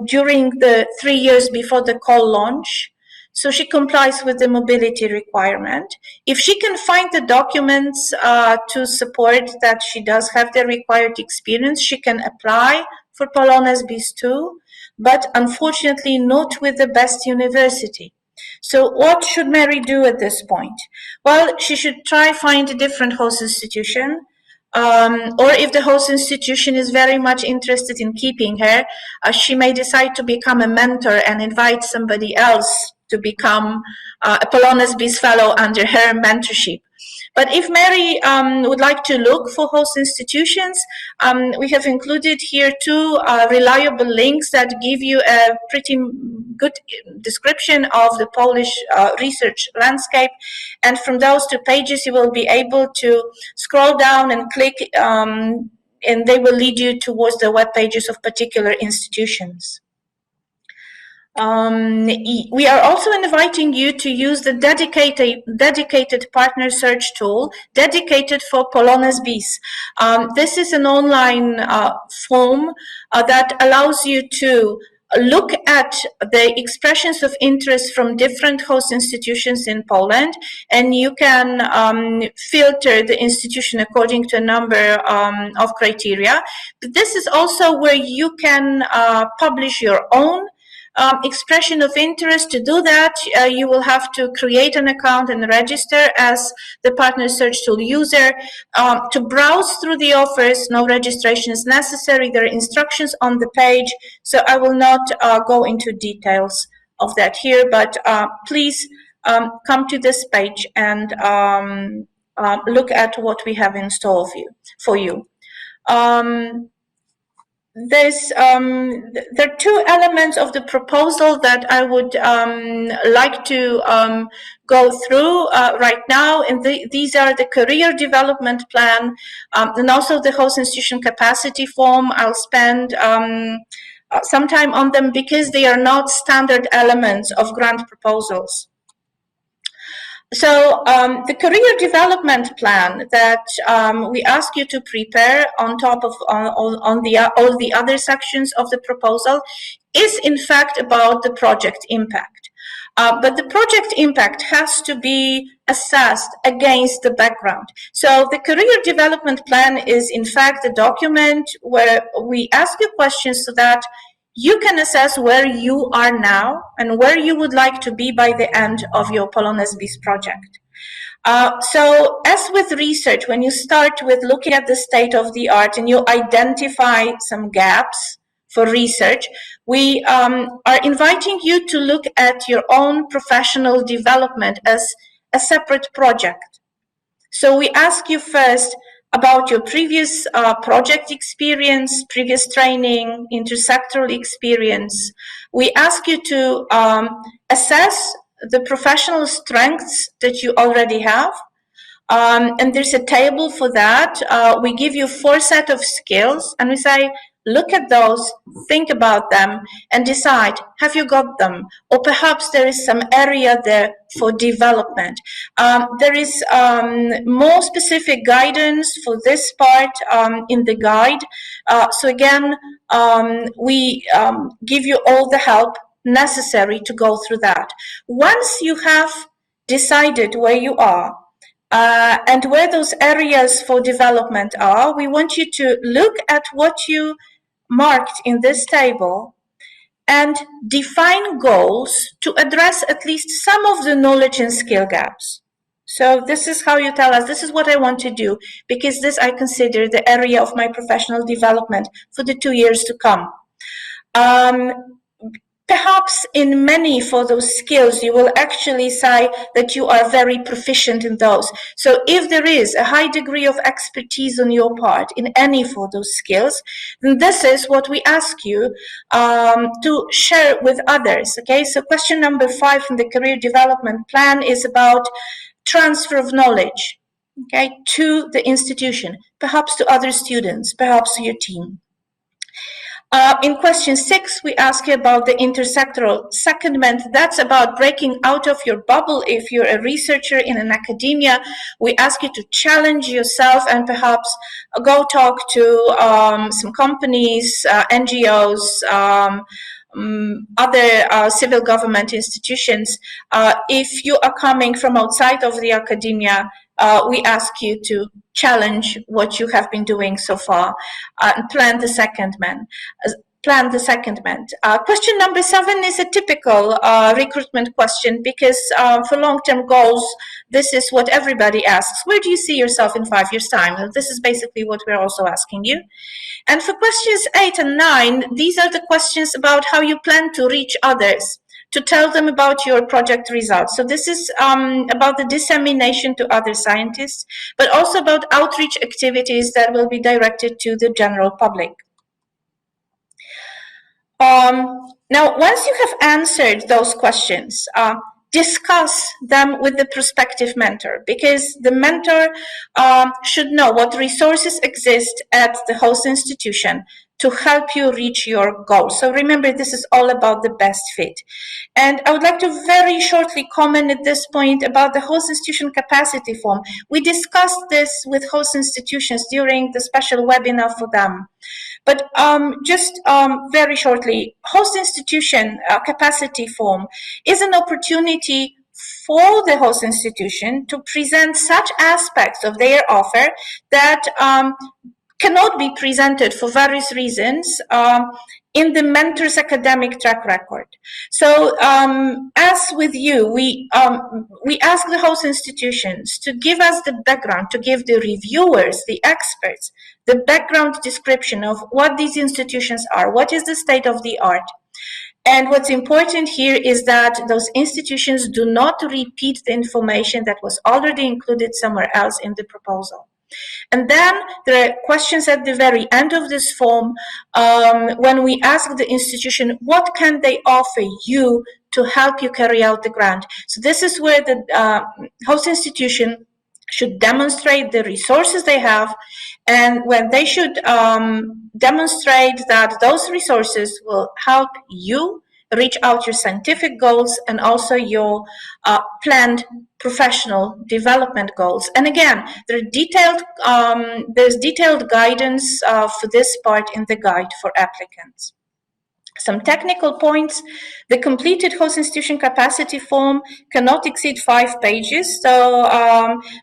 during the 3 years before the call launch. So she complies with the mobility requirement. If she can find the documents to support that she does have the required experience, she can apply for POLONEZ BIS too, but unfortunately not with the best university. So what should Mary do at this point? Well, she should try find a different host institution, or if the host institution is very much interested in keeping her, she may decide to become a mentor and invite somebody else to become a POLONEZ BIS fellow under her mentorship. But if Mary would like to look for host institutions, we have included here two reliable links that give you a pretty good description of the Polish research landscape. And from those two pages, you will be able to scroll down and click, and they will lead you towards the web pages of particular institutions. We are also inviting you to use the dedicated partner search tool dedicated for POLONEZ BIS. This is an online form that allows you to look at the expressions of interest from different host institutions in Poland, and you can filter the institution according to a number of criteria. But this is also where you can publish your own expression of interest. To do that, you will have to create an account and register as the partner search tool user. To browse through the offers, no registration is necessary. There are instructions on the page, so I will not go into details of that here, but please come to this page and look at what we have in store for you. There are two elements of the proposal that I would like to go through right now, and these are the career development plan and also the host institution capacity form. I'll spend some time on them because they are not standard elements of grant proposals. So the career development plan that we ask you to prepare on top of all the other sections of the proposal is in fact about the project impact. But the project impact has to be assessed against the background. So the career development plan is in fact a document where we ask you questions so that you can assess where you are now and where you would like to be by the end of your POLONEZ BIS project. So as with research, when you start with looking at the state of the art and you identify some gaps for research, we are inviting you to look at your own professional development as a separate project. So we ask you first about your previous project experience, previous training, intersectoral experience. We ask you to assess the professional strengths that you already have. And there's a table for that. We give you 4 sets of skills and we say, look at those, think about them, and decide, have you got them? Or perhaps there is some area there for development. There is more specific guidance for this part in the guide. So again, we give you all the help necessary to go through that. Once you have decided where you are, and where those areas for development are, we want you to look at what you marked in this table and define goals to address at least some of the knowledge and skill gaps. So this is how you tell us, this is what I want to do, because this I consider the area of my professional development for the 2 years to come. Perhaps in many for those skills, you will actually say that you are very proficient in those. So if there is a high degree of expertise on your part in any for those skills, then this is what we ask you to share with others. Okay, so question number 5 in the career development plan is about transfer of knowledge, okay, to the institution, perhaps to other students, perhaps to your team. In question 6, we ask you about the intersectoral secondment. That's about breaking out of your bubble. If you're a researcher in an academia, we ask you to challenge yourself and perhaps go talk to some companies, NGOs, other civil government institutions. If you are coming from outside of the academia, we ask you to challenge what you have been doing so far and plan the secondment. Question number 7 is a typical recruitment question because for long-term goals, this is what everybody asks. Where do you see yourself in 5 years' time? And this is basically what we're also asking you. And for questions 8 and 9, these are the questions about how you plan to reach others, to tell them about your project results. So this is about the dissemination to other scientists, but also about outreach activities that will be directed to the general public. Now, once you have answered those questions, discuss them with the prospective mentor, because the mentor should know what resources exist at the host institution to help you reach your goal. So remember, this is all about the best fit. And I would like to very shortly comment at this point about the host institution capacity form. We discussed this with host institutions during the special webinar for them. But just very shortly, host institution capacity form is an opportunity for the host institution to present such aspects of their offer that cannot be presented for various reasons in the mentor's academic track record. So as with you, we ask the host institutions to give us the background, to give the reviewers, the experts, the background description of what these institutions are, what is the state of the art. And what's important here is that those institutions do not repeat the information that was already included somewhere else in the proposal. And then there are questions at the very end of this form when we ask the institution, what can they offer you to help you carry out the grant? So this is where the host institution should demonstrate the resources they have, and when they should demonstrate that those resources will help you reach out your scientific goals and also your planned professional development goals. And again, there's detailed guidance for this part in the guide for applicants. Some technical points: the completed host institution capacity form cannot exceed 5 pages. So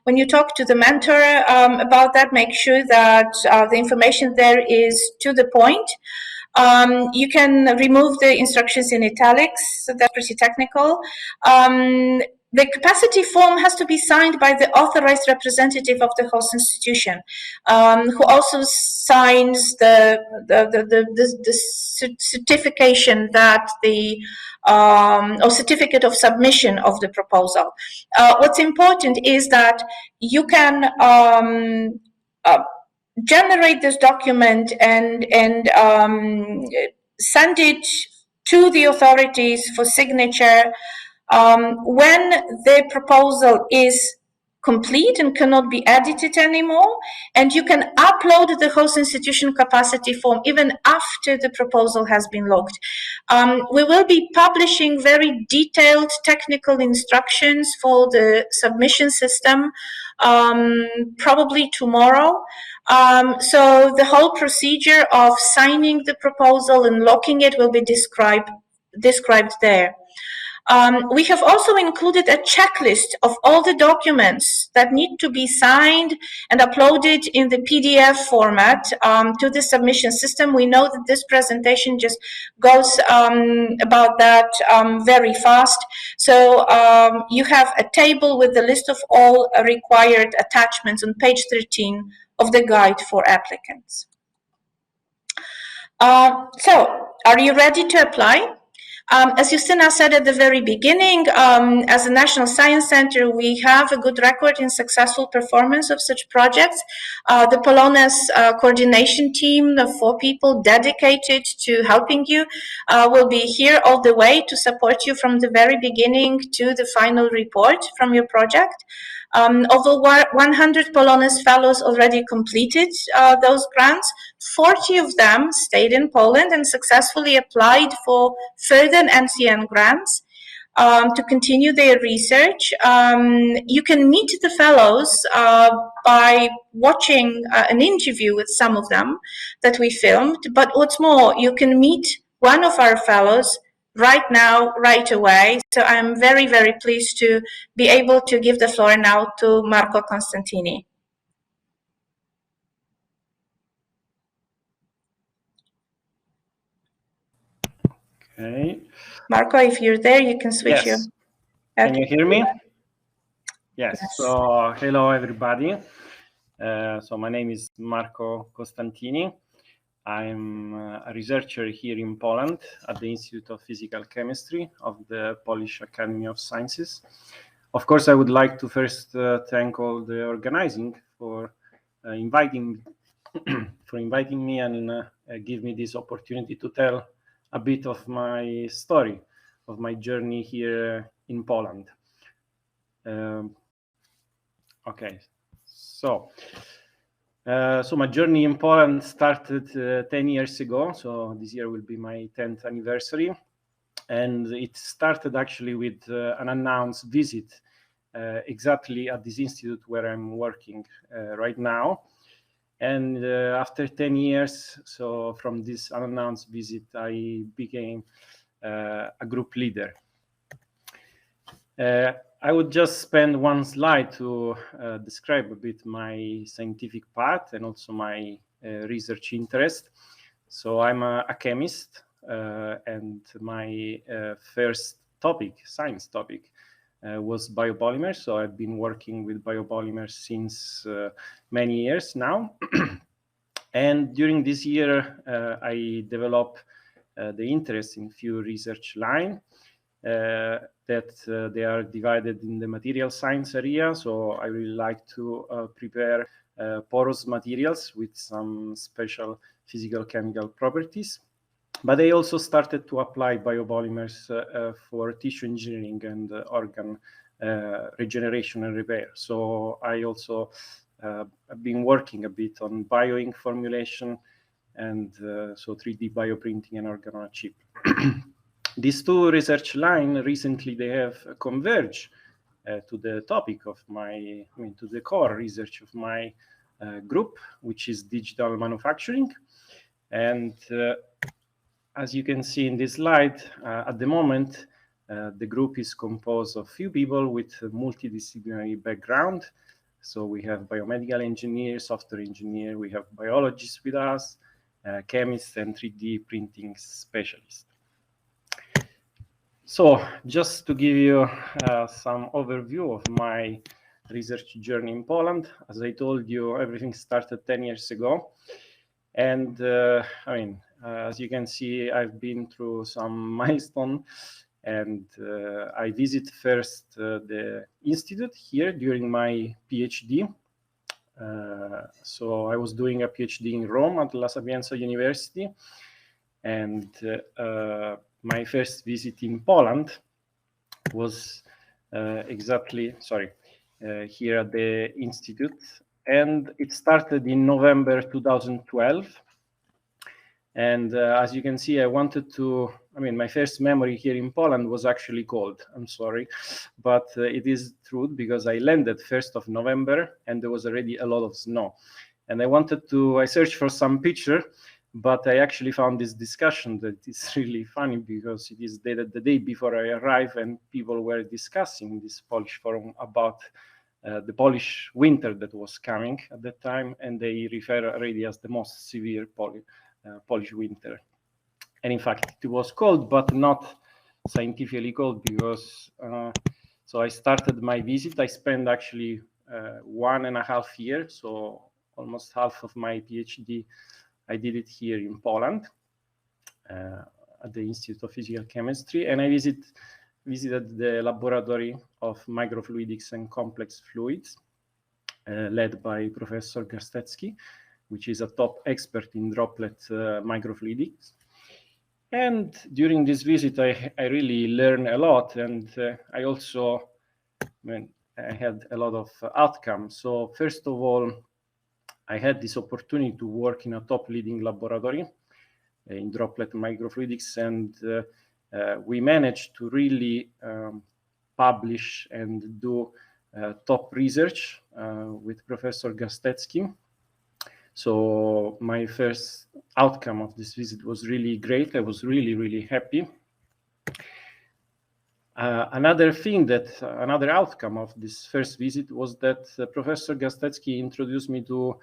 when you talk to the mentor about that, make sure that the information there is to the point. You can remove the instructions in italics, so that's pretty technical. The capacity form has to be signed by the authorized representative of the host institution, who also signs the certification that the or certificate of submission of the proposal. What's important is that you can generate this document and send it to the authorities for signature when the proposal is complete and cannot be edited anymore, and you can upload the host institution capacity form even after the proposal has been logged. We will be publishing very detailed technical instructions for the submission system probably tomorrow. So the whole procedure of signing the proposal and locking it will be described there. We have also included a checklist of all the documents that need to be signed and uploaded in the PDF format to the submission system. We know that this presentation just goes about that very fast. So you have a table with the list of all required attachments on page 13 of the guide for applicants. So, are you ready to apply? As Justina said at the very beginning, as a National Science Center, we have a good record in successful performance of such projects. The POLONEZ coordination team of 4 people dedicated to helping you will be here all the way to support you from the very beginning to the final report from your project. Over 100 POLONEZ fellows already completed those grants. 40 of them stayed in Poland and successfully applied for further NCN grants to continue their research. You can meet the fellows by watching an interview with some of them that we filmed, but what's more, you can meet one of our fellows right now, right away. So I'm very, very pleased to be able to give the floor now to Marco Constantini. Okay. Marco, if you're there, you can switch yes. your... Can you hear me? Yes. So hello, everybody. So my name is Marco Constantini. I'm a researcher here in Poland at the Institute of Physical Chemistry of the Polish Academy of Sciences. Of course, I would like to first thank all the organizing for inviting me and give me this opportunity to tell a bit of my story, of my journey here in Poland. Okay, so my journey in Poland started 10 years ago. So this year will be my 10th anniversary. And it started actually with an unannounced visit exactly at this institute where I'm working right now. And after 10 years, so from this unannounced visit, I became a group leader. I would just spend one slide to describe a bit my scientific path and also my research interest. So I'm a chemist, and my first topic, science topic, was biopolymers. So I've been working with biopolymers since many years now. And during this year, I developed the interest in few research lines. That they are divided in the material science area. So I really like to prepare porous materials with some special physical chemical properties. But I also started to apply biopolymers for tissue engineering and organ regeneration and repair. So I also have been working a bit on bioink formulation and so 3D bioprinting and organ on a chip. These two research lines recently they have converged to the topic of to the core research of my group, which is digital manufacturing. And as you can see in this slide, at the moment, the group is composed of few people with a multidisciplinary background. So we have biomedical engineers, software engineer, we have biologists with us, chemist and 3D printing specialist. So just to give you some overview of my research journey in Poland, as I told you, everything started 10 years ago. And as you can see, I've been through some milestone, and I visited first the institute here during my PhD. So I was doing a PhD in Rome at La Sapienza University, and my first visit in Poland was here at the institute, and it started in November 2012. And as you can see, my first memory here in Poland was actually cold. I'm sorry, but it is true, because I landed 1st of November and there was already a lot of snow. And I searched for some picture, but I actually found this discussion that is really funny, because it is dated the day before I arrived, and people were discussing in this Polish forum about the Polish winter that was coming at that time, and they refer already as the most severe Polish winter. And in fact, it was cold, but not scientifically cold, because so I started my visit. I spent actually 1.5 years, so almost half of my PhD, I did it here in Poland at the Institute of Physical Chemistry, and I visited the laboratory of microfluidics and complex fluids, led by Professor Garstecki, which is a top expert in droplet microfluidics. And during this visit, I really learned a lot, and I also I had a lot of outcomes. So first of all, I had this opportunity to work in a top leading laboratory in droplet microfluidics, and we managed to really publish and do top research with Professor Garstecki. So my first outcome of this visit was really great. I was really, really happy. Another outcome of this first visit was that Professor Garstecki introduced me to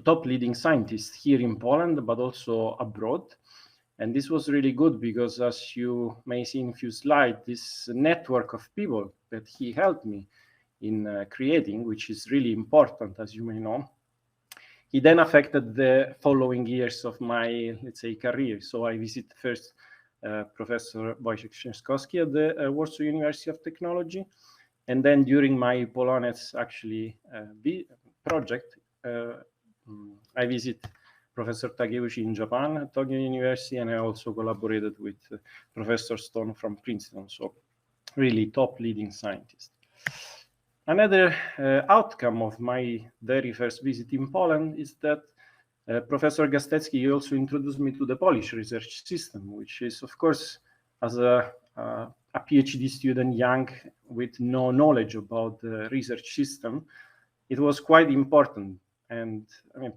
top leading scientists here in Poland, but also abroad. And this was really good, because as you may see in a few slides, this network of people that he helped me in creating, which is really important, as you may know, he then affected the following years of my, let's say, career. So I visited first Professor Wojciech Szczęskowski at the Warsaw University of Technology. And then during my Polonez project, I visited Professor Takeuchi in Japan at Tokyo University, and I also collaborated with Professor Stone from Princeton. So really top leading scientist. Another outcome of my very first visit in Poland is that Professor Garstecki also introduced me to the Polish research system, which is, of course, as a PhD student, young, with no knowledge about the research system, it was quite important. And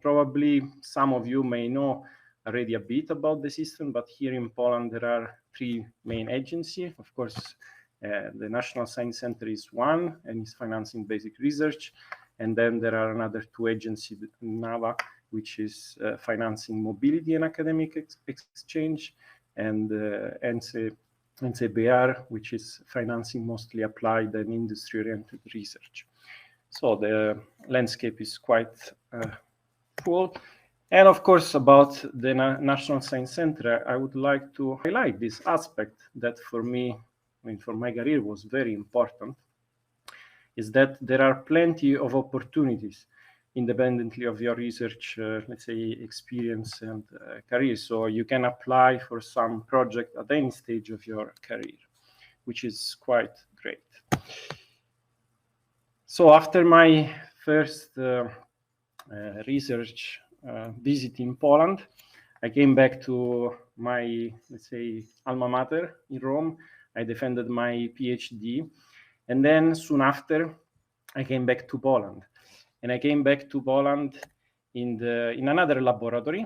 probably some of you may know already a bit about the system, but here in Poland, there are 3 main agencies. Of course, the National Science Center is one, and is financing basic research. And then there are another 2 agencies, NAWA, which is financing mobility and academic exchange, and NCBR, which is financing mostly applied and industry-oriented research. So the landscape is quite full. And of course, about the National Science Center, I would like to highlight this aspect that for me, for my career was very important, is that there are plenty of opportunities independently of your research, let's say, experience and career. So you can apply for some project at any stage of your career, which is quite great. So after my first research visit in Poland, I came back to my, let's say, alma mater in Rome. I defended my PhD. And then soon after, I came back to Poland. And I came back to Poland in another laboratory.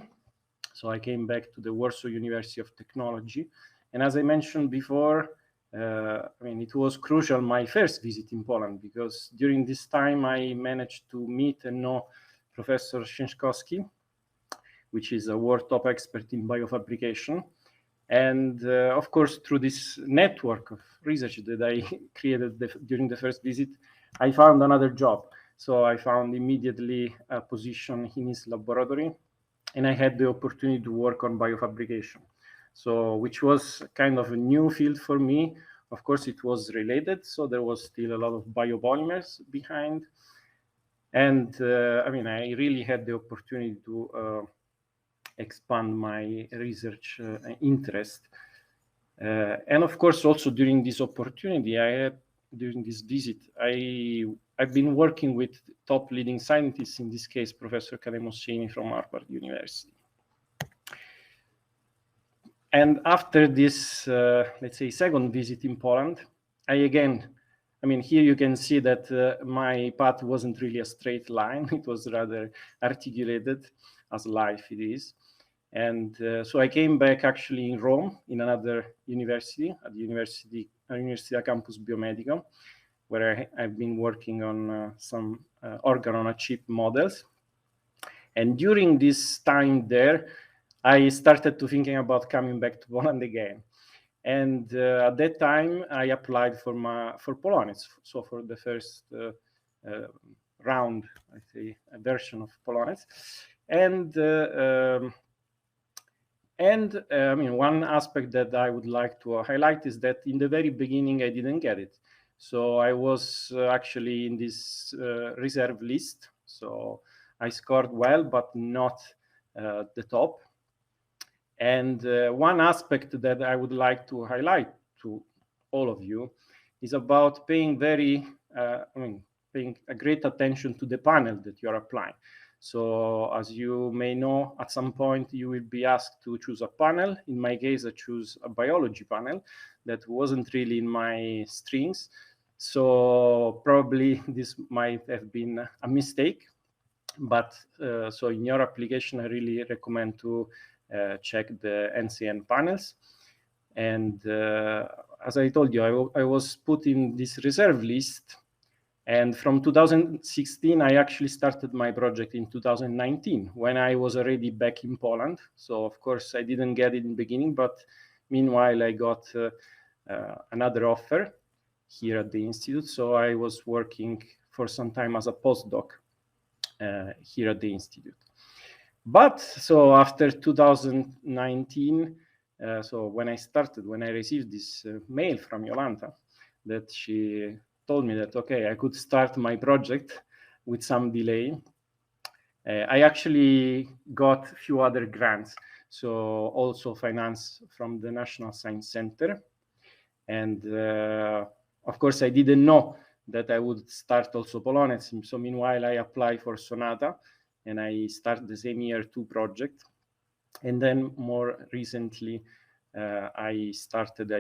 So I came back to the Warsaw University of Technology. And as I mentioned before, it was crucial, my first visit in Poland, because during this time I managed to meet and know Professor Szczęskowski, which is a world top expert in biofabrication. And of course, through this network of research that I created during the first visit, I found another job. So I found immediately a position in his laboratory, and I had the opportunity to work on biofabrication. So, which was kind of a new field for me. Of course, it was related, so there was still a lot of biopolymers behind. And I mean, I really had the opportunity to expand my research interest. And of course, also during this opportunity, during this visit, I've been working with top leading scientists, in this case, Professor Kademossini from Harvard University. And after this, let's say, second visit in Poland, I mean, here you can see that my path wasn't really a straight line. It was rather articulated, as life it is. And so I came back actually in Rome, in another university, at the Università Campus Biomedico, where I've been working on some organ-on-a-chip models. And during this time there, I started to thinking about coming back to Poland again. And at that time, I applied for POLONEZ, so for the first round, I say, a version of POLONEZ. And I mean, one aspect that I would like to highlight is that in the very beginning, I didn't get it. So I was actually in this reserve list. So I scored well, but not the top. And one aspect that I would like to highlight to all of you is about paying paying a great attention to the panel that you're applying. So as you may know, at some point you will be asked to choose a panel. In my case, I choose a biology panel that wasn't really in my strings. So probably this might have been a mistake. But so in your application, I really recommend to check the NCN panels. And as I told you, I was put in this reserve list. And from 2016, I actually started my project in 2019, when I was already back in Poland. So of course, I didn't get it in the beginning, but meanwhile, I got another offer here at the Institute. So I was working for some time as a postdoc here at the Institute. But so after 2019, so when I received this mail from Jolanta, that she told me that, okay, I could start my project with some delay. I actually got a few other grants, so also finance from the National Science Center. And of course, I didn't know that I would start also POLONEZ. So meanwhile, I applied for Sonata, and I started the same year 2 project. And then more recently, I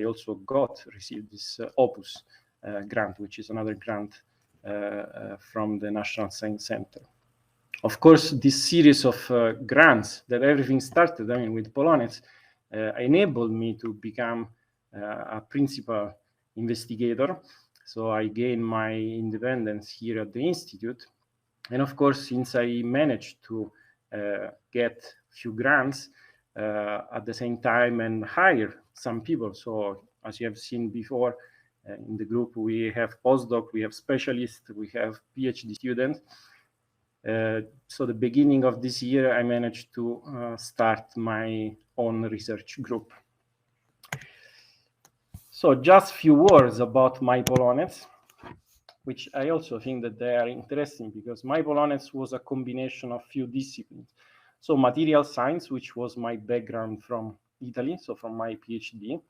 also received this Opus grant, which is another grant from the National Science Center. Of course, this series of grants that everything started, I mean, with POLONEZ, enabled me to become a principal investigator. So I gained my independence here at the Institute. And of course, since I managed to get few grants at the same time and hire some people, so as you have seen before, in the group, we have postdoc, we have specialists, we have PhD students. So the beginning of this year, I managed to start my own research group. So just a few words about my POLONEZ, which I also think that they are interesting, because my POLONEZ was a combination of few disciplines. So material science, which was my background from Italy, so from my PhD.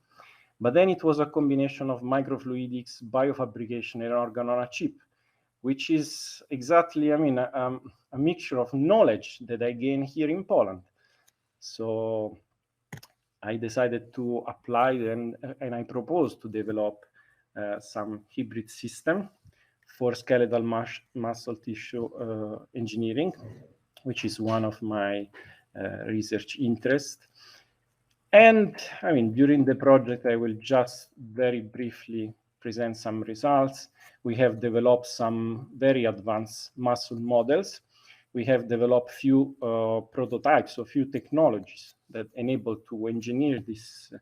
But then it was a combination of microfluidics, biofabrication, and organ-on-a-chip, which is exactly, I mean, a mixture of knowledge that I gained here in Poland. So I decided to apply, and I proposed to develop some hybrid system for skeletal muscle tissue engineering, which is one of my research interests. And I mean, during the project, I will just very briefly present some results. We have developed some very advanced muscle models, we have developed few prototypes, or few technologies that enable to engineer this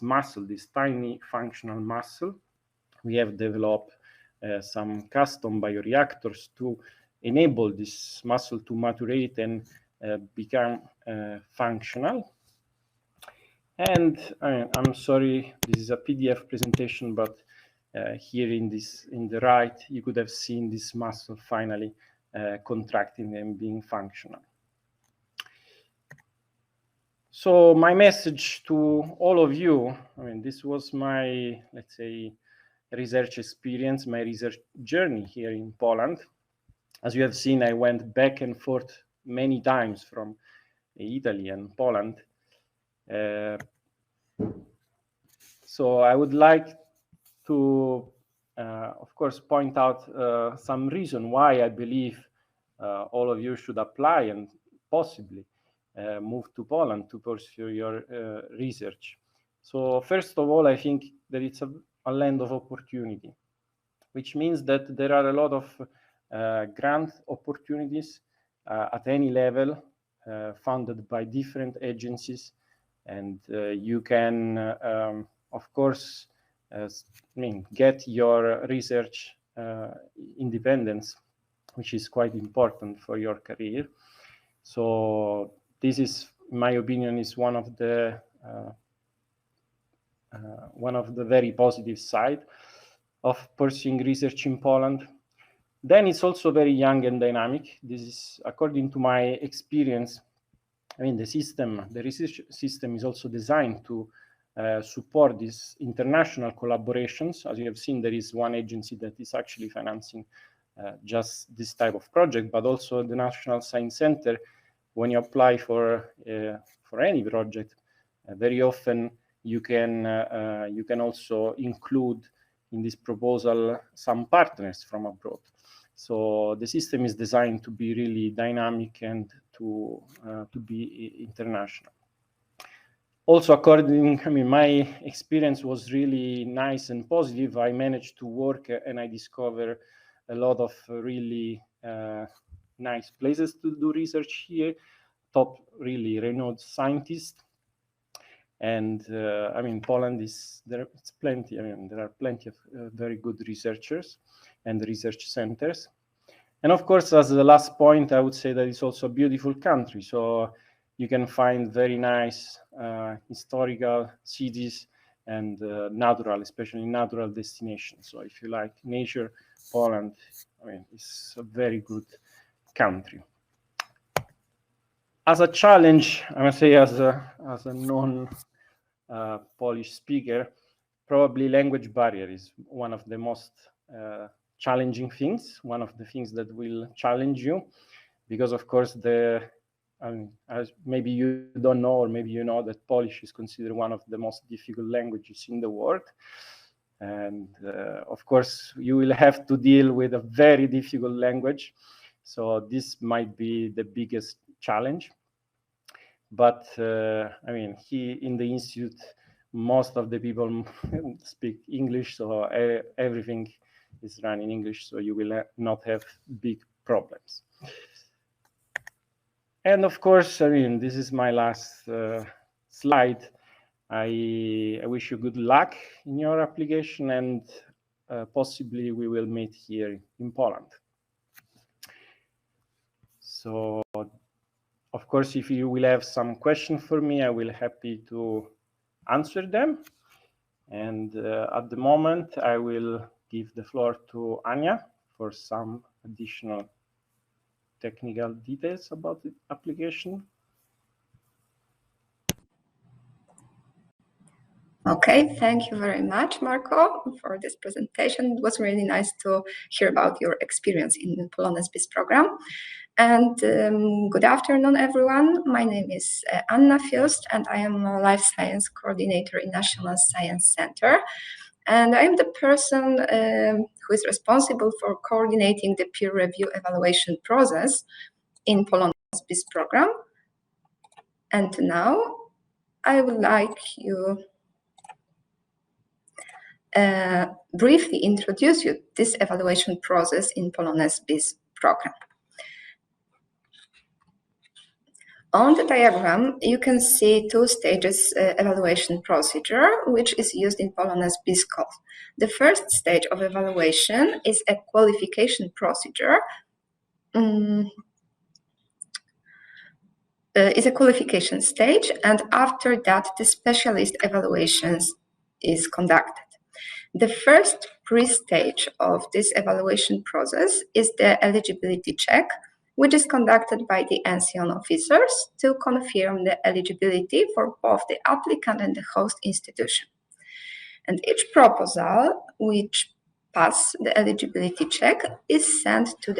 muscle, this tiny functional muscle. We have developed some custom bioreactors to enable this muscle to maturate and become functional. And I'm sorry, this is a PDF presentation, but here in the right, you could have seen this muscle finally contracting and being functional. So my message to all of you, this was my, let's say, research experience, my research journey here in Poland. As you have seen, I went back and forth many times from Italy and Poland. So I would like to, of course, point out some reason why I believe all of you should apply and possibly move to Poland to pursue your research. So first of all, I think that it's a land of opportunity, which means that there are a lot of grant opportunities at any level funded by different agencies, and you can, of course, get your research independence, which is quite important for your career. So this is, in my opinion, is one of the very positive side of pursuing research in Poland. Then it's also very young and dynamic. This is, according to my experience, the research system is also designed to support these international collaborations. As you have seen, there is one agency that is actually financing just this type of project, but also the National Science Center. When you apply for any project, very often you can also include in this proposal some partners from abroad. So the system is designed to be really dynamic and to be international. Also, my experience was really nice and positive. I managed to work and I discovered a lot of really nice places to do research here, top really renowned scientists. And Poland it's plenty. There are plenty of very good researchers and research centers. And of course, as the last point, I would say that it's also a beautiful country. So you can find very nice historical cities and especially natural destinations. So if you like nature, Poland, it's a very good country. As a challenge, I must say, as a non-Polish speaker, probably language barrier is one of the most challenging things, one of the things that will challenge you, because of course as maybe you don't know, or maybe you know, that Polish is considered one of the most difficult languages in the world. And of course, you will have to deal with a very difficult language. So this might be the biggest challenge. But here in the institute, most of the people speak English, so everything is run in English, so you will not have big problems. And of course, this is my last slide. I wish you good luck in your application, and possibly we will meet here in Poland. So, of course, if you will have some question for me, I will be happy to answer them. And at the moment, I will give the floor to Anya for some additional technical details about the application. Okay, thank you very much, Marco, for this presentation. It was really nice to hear about your experience in the POLONEZ BIS program. And good afternoon, everyone. My name is Anna Fürst, and I am a Life Science Coordinator in National Science Center. And I am the person who is responsible for coordinating the peer review evaluation process in POLONEZ BIS program. And now I would like you briefly introduce you this evaluation process in POLONEZ BIS program. On the diagram, you can see two stages evaluation procedure, which is used in POLONEZ BIS code. The first stage of evaluation is a qualification procedure. Is a qualification stage, and after that, the specialist evaluations is conducted. The first pre-stage of this evaluation process is the eligibility check, which is conducted by the NCN officers to confirm the eligibility for both the applicant and the host institution. And each proposal which passes the eligibility check is sent to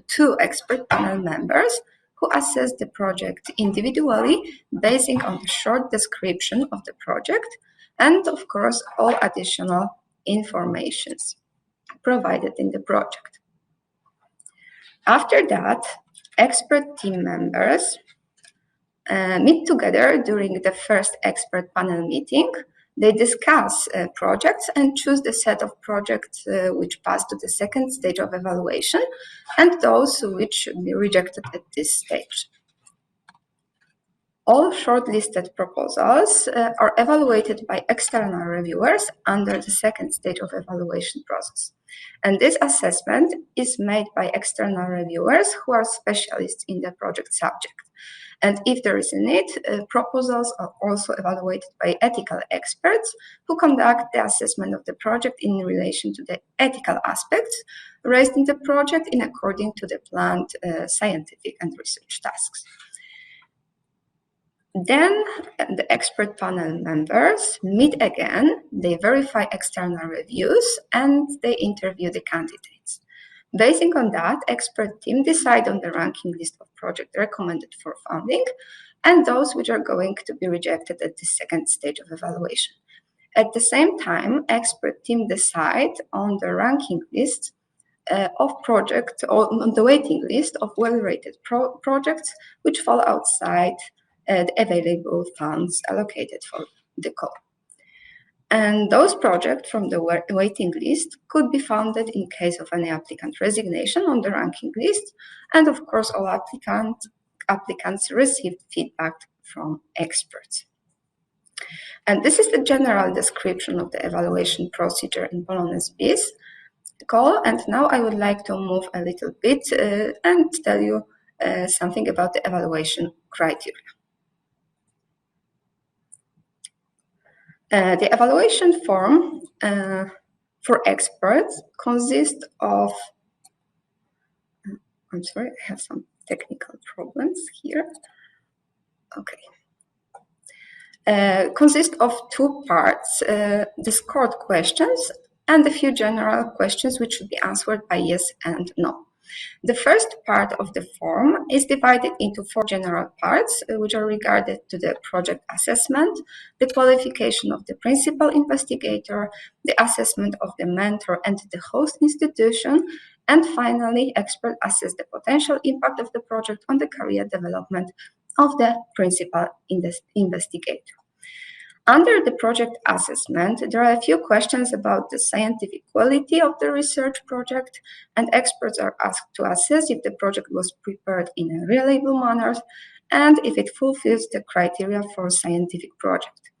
two expert panel members who assess the project individually based on the short description of the project and, of course, all additional informations provided in the project. After that, expert team members meet together during the first expert panel meeting. They discuss projects and choose the set of projects which pass to the second stage of evaluation and those which should be rejected at this stage. All shortlisted proposals are evaluated by external reviewers under the second stage of evaluation process. And this assessment is made by external reviewers who are specialists in the project subject. And if there is a need, proposals are also evaluated by ethical experts who conduct the assessment of the project in relation to the ethical aspects raised in the project in according to the planned scientific and research tasks. Then the expert panel members meet again, they verify external reviews, and they interview the candidates. Based on that, expert team decide on the ranking list of projects recommended for funding and those which are going to be rejected at the second stage of evaluation. At the same time, expert team decide on the ranking list of projects, or on the waiting list of well-rated projects which fall outside the available funds allocated for the call. And those projects from the waiting list could be funded in case of any applicant resignation on the ranking list. And of course, all applicants received feedback from experts. And this is the general description of the evaluation procedure in POLONEZ BIS call. And now I would like to move a little bit and tell you something about the evaluation criteria. The evaluation form for experts consists of, I'm sorry, I have some technical problems here. Okay. Consists of two parts, the scored questions and a few general questions which should be answered by yes and no. The first part of the form is divided into four general parts, which are regarded to the project assessment, the qualification of the principal investigator, the assessment of the mentor and the host institution, and finally, experts assess the potential impact of the project on the career development of the principal investigator. Under the project assessment, there are a few questions about the scientific quality of the research project, and experts are asked to assess if the project was prepared in a reliable manner and if it fulfills the criteria for scientific project.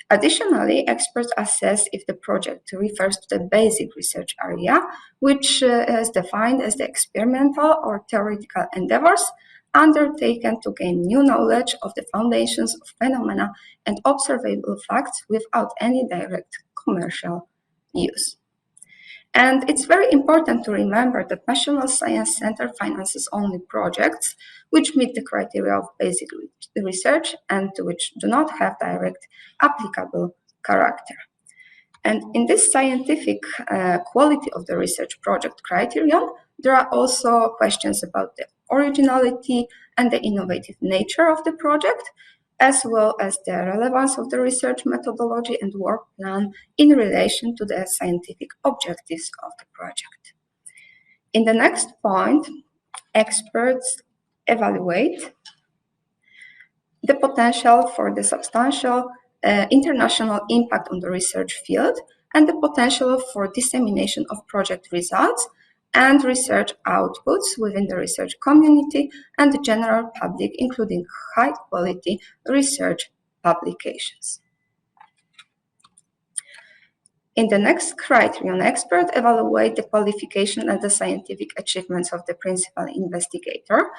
Additionally, experts assess if the project refers to the basic research area, which is defined as the experimental or theoretical endeavors undertaken to gain new knowledge of the foundations of phenomena and observable facts without any direct commercial use. And it's very important to remember that National Science Center finances only projects which meet the criteria of basic research and which do not have direct applicable character. And in this scientific quality of the research project criterion, there are also questions about the originality and the innovative nature of the project, as well as the relevance of the research methodology and work plan in relation to the scientific objectives of the project. In the next point, experts evaluate the potential for the substantial international impact on the research field and the potential for dissemination of project results and research outputs within the research community and the general public, including high-quality research publications. In the next criterion, experts evaluate the qualification and the scientific achievements of the principal investigator.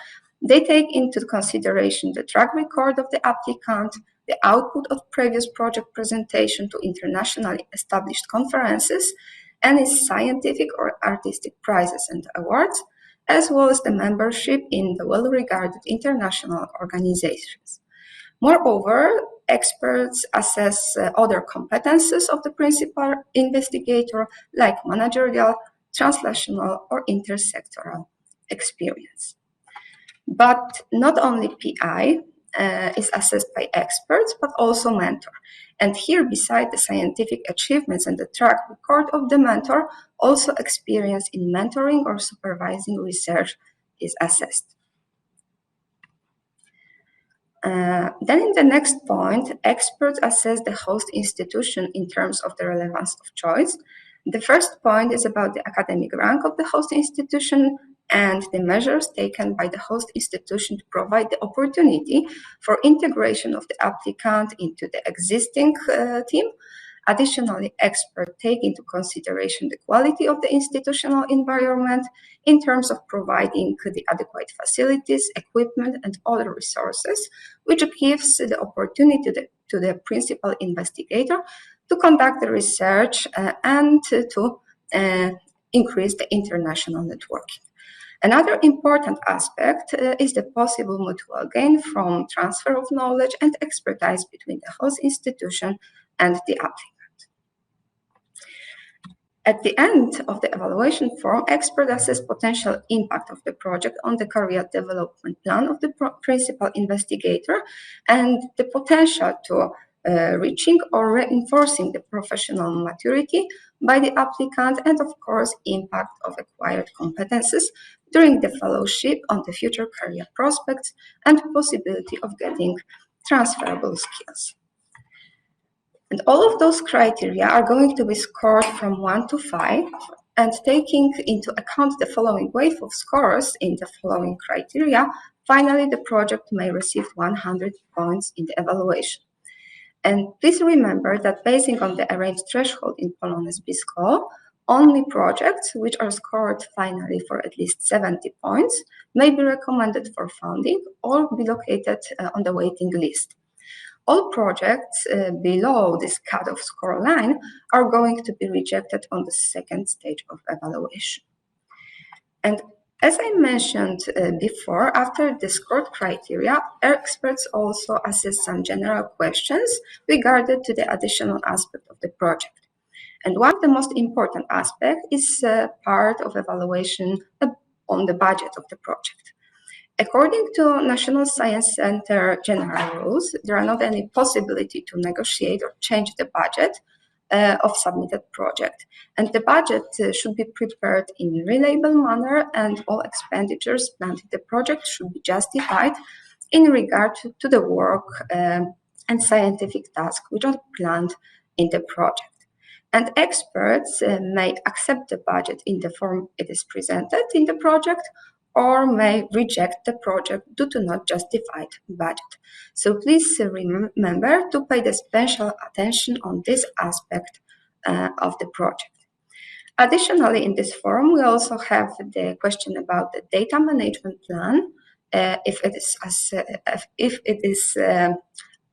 They take into consideration the track record of the applicant, the output of previous project presentation to internationally established conferences, any scientific or artistic prizes and awards, as well as the membership in the well-regarded international organizations. Moreover, experts assess other competences of the principal investigator, like managerial, translational, or intersectoral experience. But not only PI is assessed by experts, but also mentor. And here, beside the scientific achievements and the track record of the mentor, also experience in mentoring or supervising research is assessed. Then in the next point, experts assess the host institution in terms of the relevance of choice. The first point is about the academic rank of the host institution and the measures taken by the host institution to provide the opportunity for integration of the applicant into the existing team. Additionally, experts take into consideration the quality of the institutional environment in terms of providing the adequate facilities, equipment, and other resources, which gives the opportunity to the principal investigator to conduct the research and to increase the international networking. Another important aspect is the possible mutual gain from transfer of knowledge and expertise between the host institution and the applicant. At the end of the evaluation form, experts assess potential impact of the project on the career development plan of the principal investigator and the potential to reaching or reinforcing the professional maturity by the applicant, and of course impact of acquired competences during the fellowship on the future career prospects and possibility of getting transferable skills. And all of those criteria are going to be scored from 1 to 5, and taking into account the following wave of scores in the following criteria, finally the project may receive 100 points in the evaluation. And please remember that basing on the arranged threshold in POLONEZ BIS call, only projects which are scored finally for at least 70 points may be recommended for funding or be located on the waiting list. All projects below this cutoff score line are going to be rejected on the second stage of evaluation. And as I mentioned before, after the scored criteria, experts also assess some general questions regarding to the additional aspect of the project. And one of the most important aspects is part of evaluation on the budget of the project. According to National Science Center general rules, there are not any possibility to negotiate or change the budget of submitted project. And the budget should be prepared in a reliable manner, and all expenditures planned in the project should be justified in regard to the work and scientific tasks which are planned in the project. And experts may accept the budget in the form it is presented in the project, or may reject the project due to not justified budget. So please remember to pay the special attention on this aspect of the project. Additionally, in this form, we also have the question about the data management plan, if it is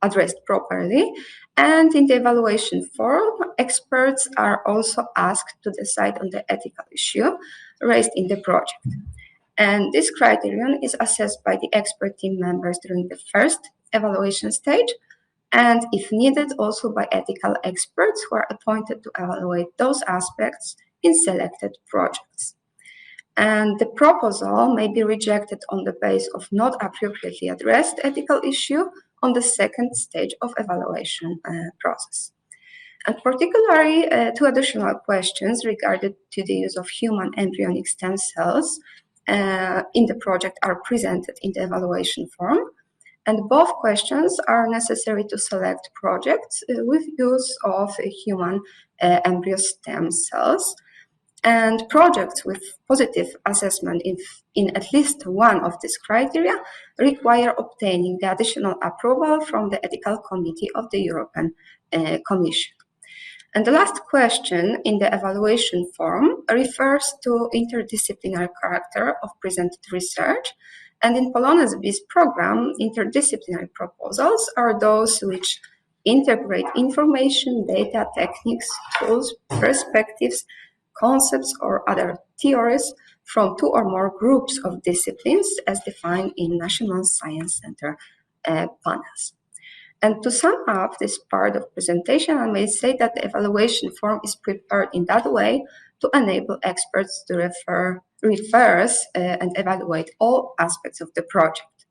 addressed properly. And in the evaluation form, experts are also asked to decide on the ethical issue raised in the project. And this criterion is assessed by the expert team members during the first evaluation stage, and if needed, also by ethical experts who are appointed to evaluate those aspects in selected projects. And the proposal may be rejected on the basis of not appropriately addressed ethical issue on the second stage of evaluation process. And particularly, two additional questions regarding to the use of human embryonic stem cells in the project are presented in the evaluation form, and both questions are necessary to select projects with use of human embryo stem cells. And projects with positive assessment in at least one of these criteria require obtaining the additional approval from the Ethical Committee of the European Commission. And the last question in the evaluation form refers to interdisciplinary character of presented research. And in POLONEZ BIS program, interdisciplinary proposals are those which integrate information, data, techniques, tools, perspectives, concepts, or other theories from two or more groups of disciplines as defined in National Science Center panels. And to sum up this part of presentation, I may say that the evaluation form is prepared in that way to enable experts to reverse and evaluate all aspects of the project.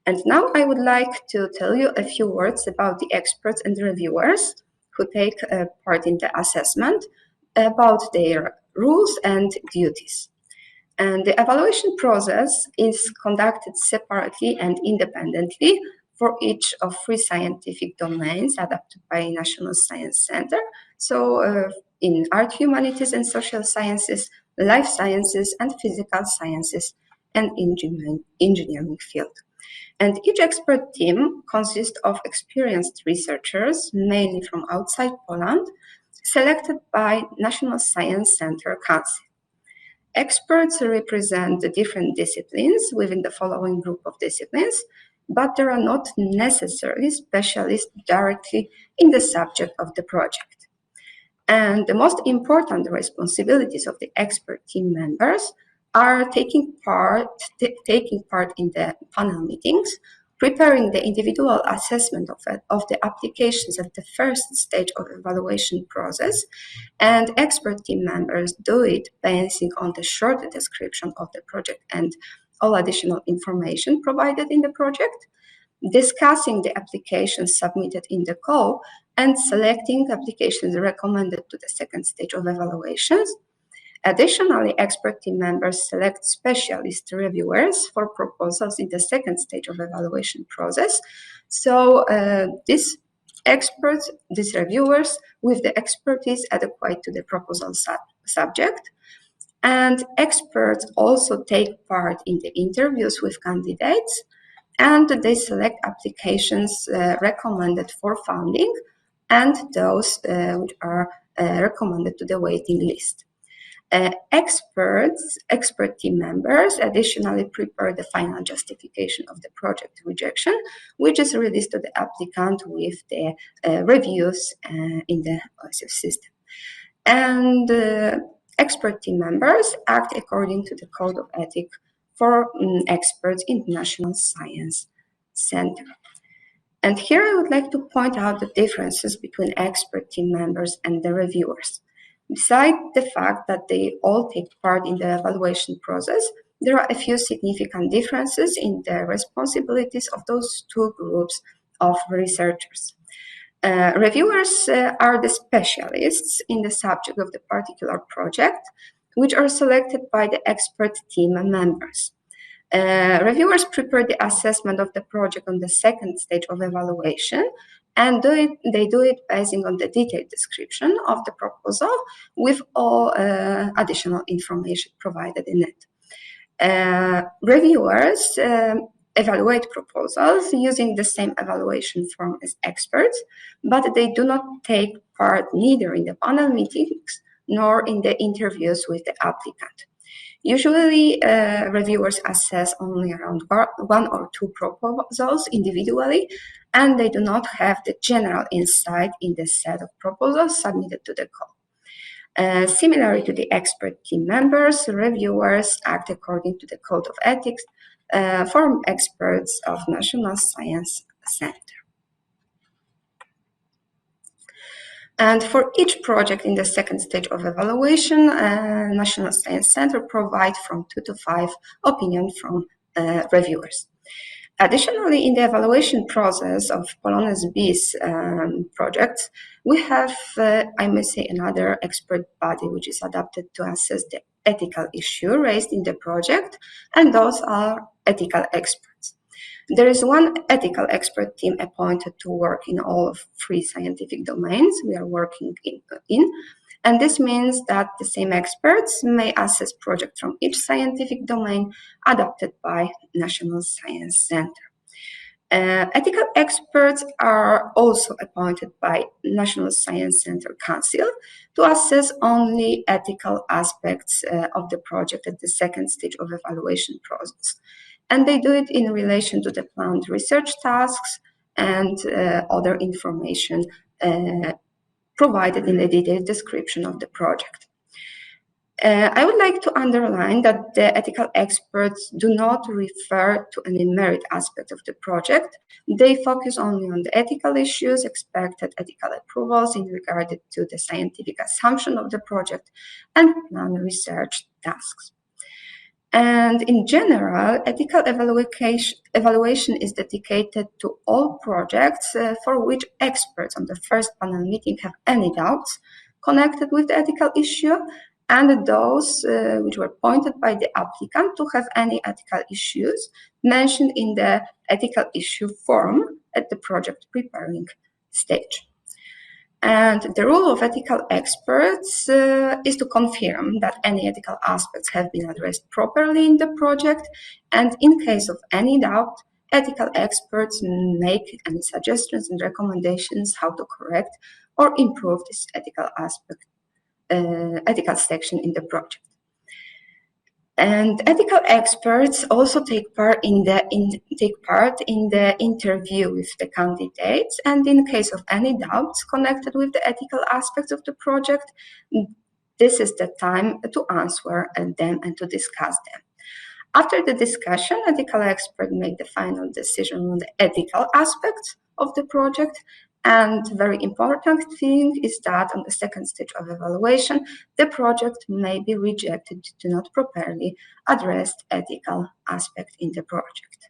And now I would like to tell you a few words about the experts and reviewers who take part in the assessment, about their rules and duties. And the evaluation process is conducted separately and independently for each of three scientific domains adapted by National Science Center. So in art, humanities and social sciences, life sciences and physical sciences, and engineering field. And each expert team consists of experienced researchers, mainly from outside Poland, selected by National Science Center Council. Experts represent the different disciplines within the following group of disciplines, but they are not necessarily specialists directly in the subject of the project. And the most important responsibilities of the expert team members are taking part in the panel meetings, preparing the individual assessment of the applications at the first stage of evaluation process, and expert team members do it basing on the short description of the project and all additional information provided in the project, discussing the applications submitted in the call, and selecting applications recommended to the second stage of evaluations. Additionally, expert team members select specialist reviewers for proposals in the second stage of evaluation process. So these reviewers with the expertise adequate to the proposal subject. And experts also take part in the interviews with candidates, and they select applications recommended for funding and those which are recommended to the waiting list. Expert team members additionally prepare the final justification of the project rejection, which is released to the applicant with the reviews in the OSF system. And expert team members act according to the Code of Ethics for experts in the National Science Center. And here I would like to point out the differences between expert team members and the reviewers. Besides the fact that they all take part in the evaluation process, there are a few significant differences in the responsibilities of those two groups of researchers. Reviewers are the specialists in the subject of the particular project, which are selected by the expert team members. Reviewers prepare the assessment of the project on the second stage of evaluation, and they do it basing on the detailed description of the proposal with all additional information provided in it. Reviewers evaluate proposals using the same evaluation form as experts, but they do not take part neither in the panel meetings nor in the interviews with the applicant. Usually, reviewers assess only around one or two proposals individually, and they do not have the general insight in the set of proposals submitted to the call. Similarly to the expert team members, reviewers act according to the Code of Ethics for experts of National Science Center. And for each project in the second stage of evaluation, National Science Center provides from 2 to 5 opinions from reviewers. Additionally, in the evaluation process of POLONEZ BIS projects, we have, I may say, another expert body which is adapted to assess the ethical issue raised in the project, and those are ethical experts. There is one ethical expert team appointed to work in all of 3 scientific domains we are working in, And this means that the same experts may assess projects from each scientific domain adopted by National Science Center. Ethical experts are also appointed by National Science Center Council to assess only ethical aspects of the project at the second stage of evaluation process. And they do it in relation to the planned research tasks and other information provided in the detailed description of the project. I would like to underline that the ethical experts do not refer to any merit aspect of the project. They focus only on the ethical issues, expected ethical approvals in regard to the scientific assumption of the project, and planned research tasks. And in general, ethical evaluation is dedicated to all projects for which experts on the first panel meeting have any doubts connected with the ethical issue, and those which were pointed by the applicant to have any ethical issues mentioned in the ethical issue form at the project preparing stage. And the role of ethical experts is to confirm that any ethical aspects have been addressed properly in the project, and in case of any doubt, ethical experts make any suggestions and recommendations how to correct or improve this ethical aspect, ethical section in the project. And ethical experts also take part in the interview with the candidates, and in case of any doubts connected with the ethical aspects of the project, this is the time to answer them and to discuss them. After the discussion, ethical experts make the final decision on the ethical aspects of the project. And very important thing is that on the second stage of evaluation, the project may be rejected due to not properly addressed ethical aspect in the project.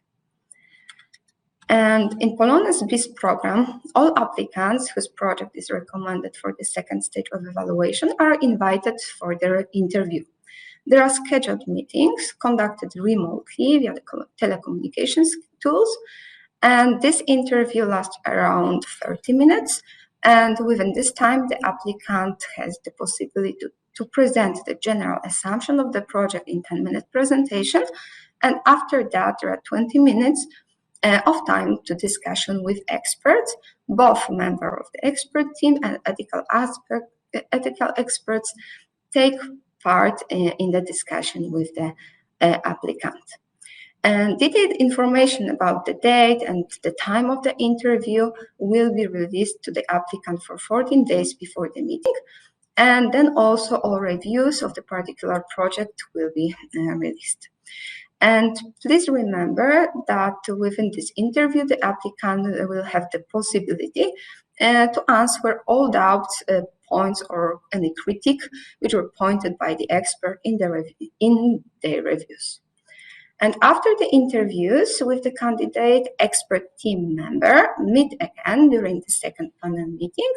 And in POLONEZ BIS program, all applicants whose project is recommended for the second stage of evaluation are invited for their interview. There are scheduled meetings conducted remotely via the telecommunications tools. And this interview lasts around 30 minutes. And within this time, the applicant has the possibility to present the general assumption of the project in 10-minute presentation. And after that, there are 20 minutes of time to discussion with experts, both members of the expert team and ethical experts take part in the discussion with the applicant. And detailed information about the date and the time of the interview will be released to the applicant for 14 days before the meeting. And then also all reviews of the particular project will be released. And please remember that within this interview, the applicant will have the possibility to answer all doubts, points, or any critique which were pointed by the expert in their reviews. And after the interviews with the candidate, expert team member meet again during the second panel meeting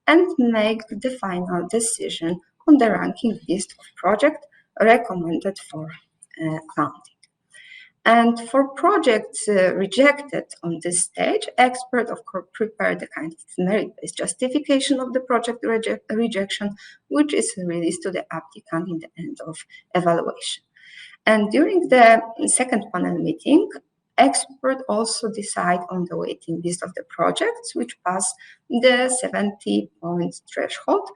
and make the final decision on the ranking list of projects recommended for funding. And for projects rejected on this stage, experts, of course, prepare the kind of merit-based justification of the project rejection, which is released to the applicant in the end of evaluation. And during the second panel meeting, experts also decide on the waiting list of the projects which pass the 70 points threshold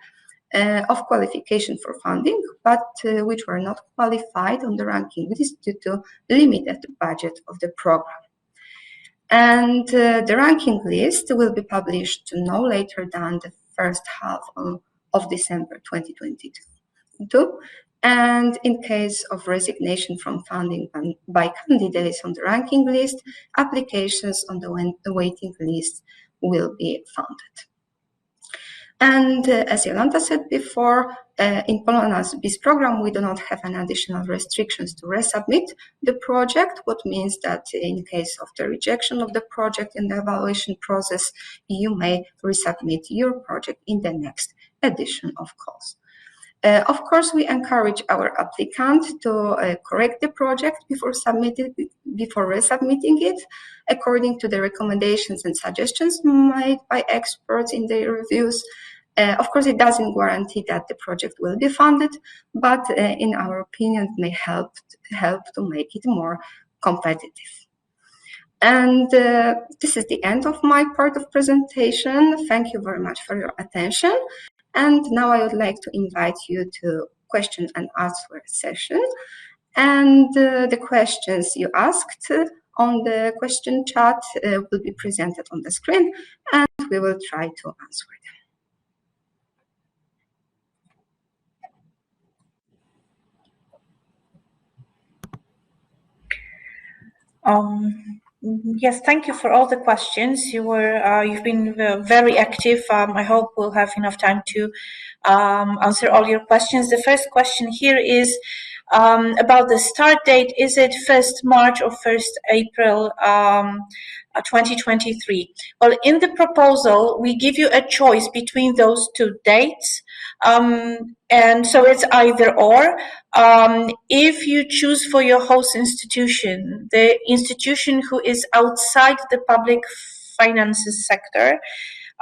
of qualification for funding, but which were not qualified on the ranking list due to limited budget of the program. And the ranking list will be published no later than the first half of December 2022. And in case of resignation from funding by candidates on the ranking list, applications on the waiting list will be funded. And as Jolanta said before, in POLONEZ BIS program, we do not have any additional restrictions to resubmit the project, what means that in case of the rejection of the project in the evaluation process, you may resubmit your project in the next edition of calls. Of course, we encourage our applicant to correct the project before resubmitting it, according to the recommendations and suggestions made by experts in their reviews. Of course, it doesn't guarantee that the project will be funded, but in our opinion, it may help to make it more competitive. And this is the end of my part of presentation. Thank you very much for your attention. And now I would like to invite you to question and answer session. And the questions you asked on the question chat will be presented on the screen, and we will try to answer them. Yes, thank you for all the questions. You've been very active. I hope we'll have enough time to answer all your questions. The first question here is about the start date. Is it 1st March or 1st April 2023? Well, in the proposal, we give you a choice between those two dates. And so it's either or. If you choose for your host institution, the institution who is outside the public finances sector,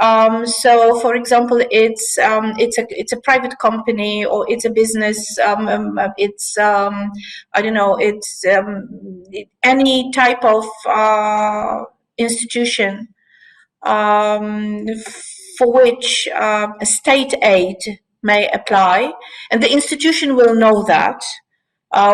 so for example, it's a private company, or it's a business, it's I don't know, it's any type of institution for which a state aid may apply, and the institution will know that,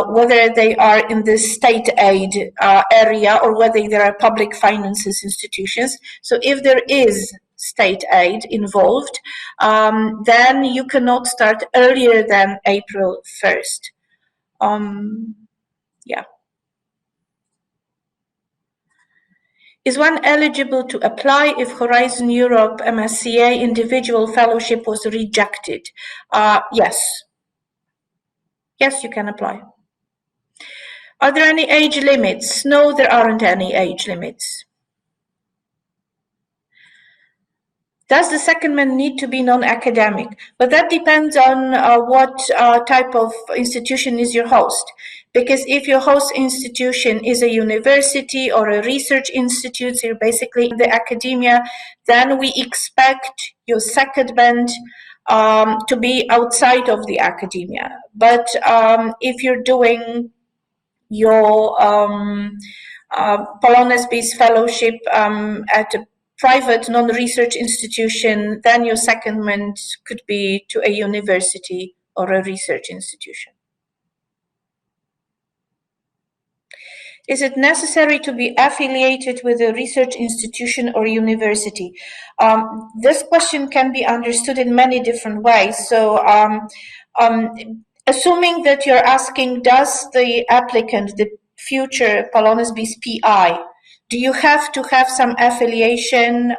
whether they are in the state aid area or whether there are public finances institutions. So if there is state aid involved, then you cannot start earlier than April 1st. Yeah. Is one eligible to apply if Horizon Europe MSCA individual fellowship was rejected? Yes. Yes, you can apply. Are there any age limits? No, there aren't any age limits. Does the secondment need to be non-academic? But that depends on what type of institution is your host. Because if your host institution is a university or a research institute, so you're basically in the academia, then we expect your secondment to be outside of the academia. But if you're doing your POLONEZ BIS fellowship at a private non-research institution, then your secondment could be to a university or a research institution. Is it necessary to be affiliated with a research institution or university? This question can be understood in many different ways. So assuming that you're asking, does the applicant, the future POLONEZ BIS PI, do you have to have some affiliation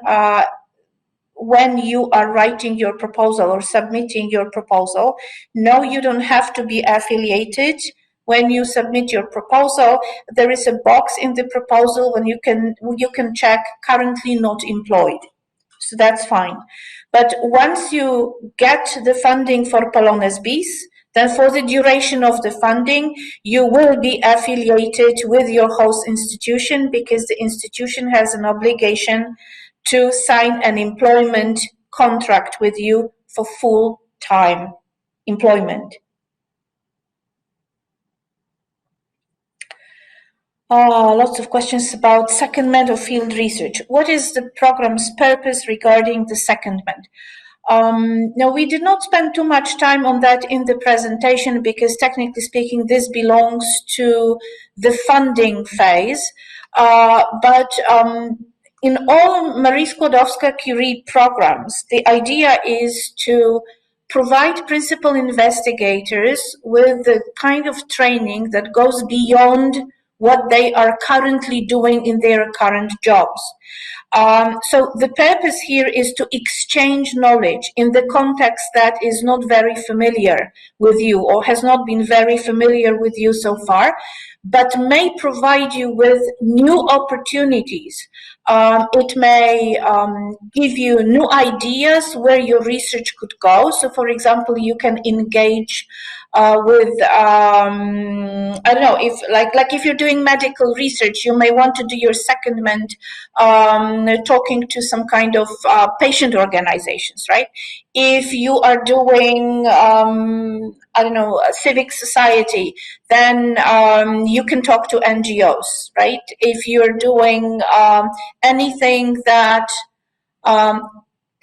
when you are writing your proposal or submitting your proposal? No, you don't have to be affiliated. When you submit your proposal, there is a box in the proposal when you can check currently not employed. So that's fine. But once you get the funding for POLONEZ BIS, then for the duration of the funding, you will be affiliated with your host institution, because the institution has an obligation to sign an employment contract with you for full-time employment. Lots of questions about secondment or field research. What is the program's purpose regarding the secondment? Now, we did not spend too much time on that in the presentation, because technically speaking, this belongs to the funding phase. But in all Marie Skłodowska-Curie programs, the idea is to provide principal investigators with the kind of training that goes beyond what they are currently doing in their current jobs. So the purpose here is to exchange knowledge in the context that is not very familiar with you, or has not been very familiar with you so far, but may provide you with new opportunities. It may give you new ideas where your research could go. So for example, you can engage with I don't know, if like if you're doing medical research, you may want to do your secondment talking to some kind of patient organizations, right? If you are doing I don't know, a civic society, then you can talk to NGOs, right? If you're doing anything that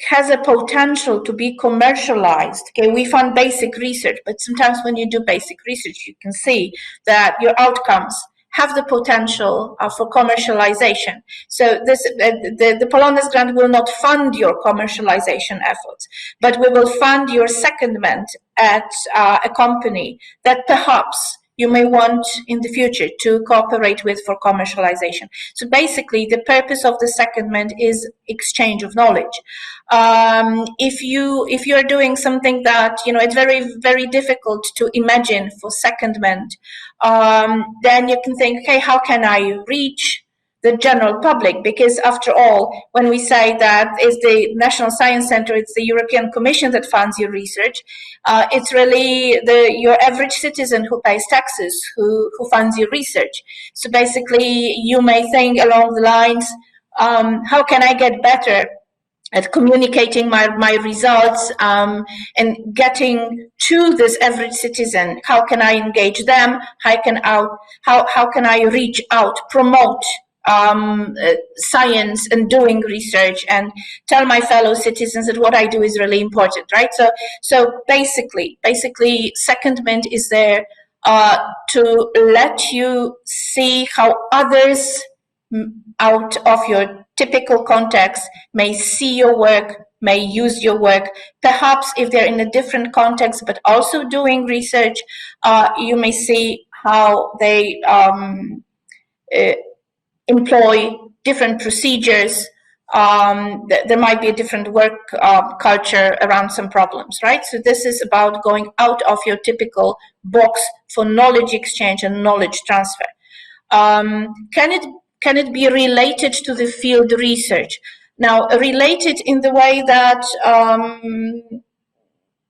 has a potential to be commercialized. Okay, we fund basic research, but sometimes when you do basic research, you can see that your outcomes have the potential for commercialization. So this, the Polonez grant will not fund your commercialization efforts, but we will fund your secondment at a company that perhaps you may want in the future to cooperate with for commercialization. So basically, the purpose of the secondment is exchange of knowledge. If you are doing something that, you know, it's very difficult to imagine for secondment, then you can think, okay, how can I reach the general public? Because after all, when we say that it's the National Science Center, it's the European Commission that funds your research, it's really your average citizen who pays taxes who funds your research. So basically, you may think along the lines, how can I get better at communicating my results and getting to this average citizen? How can I engage them? How can I reach out, promote science and doing research, and tell my fellow citizens that what I do is really important, right? So basically, secondment is there to let you see how others out of your typical context may see your work, may use your work. Perhaps if they're in a different context but also doing research, you may see how they employ different procedures. There might be a different work culture around some problems, right? So this is about going out of your typical box for knowledge exchange and knowledge transfer. Can it be related to the field research? Now, related in the way that, I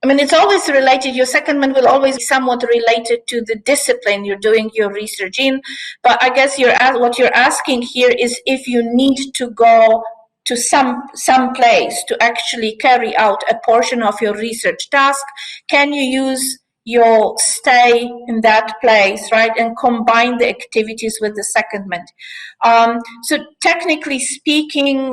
mean, it's always related. Your secondment will always be somewhat related to the discipline you're doing your research in. But I guess what you're asking here is if you need to go to some place to actually carry out a portion of your research task, can you use your stay in that place, right, and combine the activities with the secondment? So technically speaking,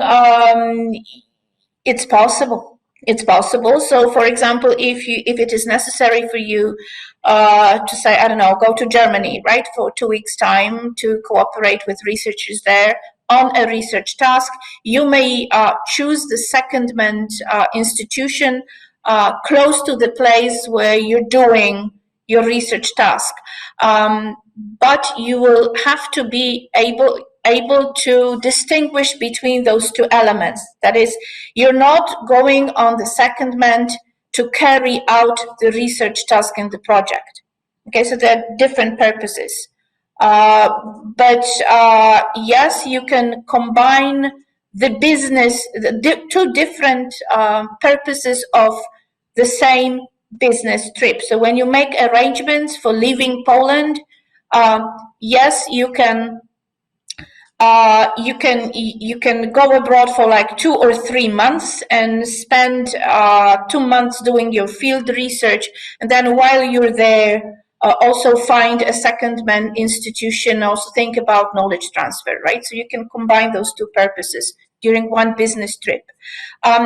it's possible. It's possible. So, for example, if it is necessary for you to say, I don't know, go to Germany, right, for 2 weeks' time to cooperate with researchers there on a research task, you may choose the secondment institution close to the place where you're doing your research task. But you will have to be able to distinguish between those two elements. That is, you're not going on the secondment to carry out the research task in the project. Okay, so there are different purposes. But yes, you can combine the business, two different purposes of the same business trip. So when you make arrangements for leaving Poland, yes, you can go abroad for like 2 or 3 months and spend 2 months doing your field research, and then while you're there, also find a secondment institution, also think about knowledge transfer, right? So you can combine those two purposes during one business trip.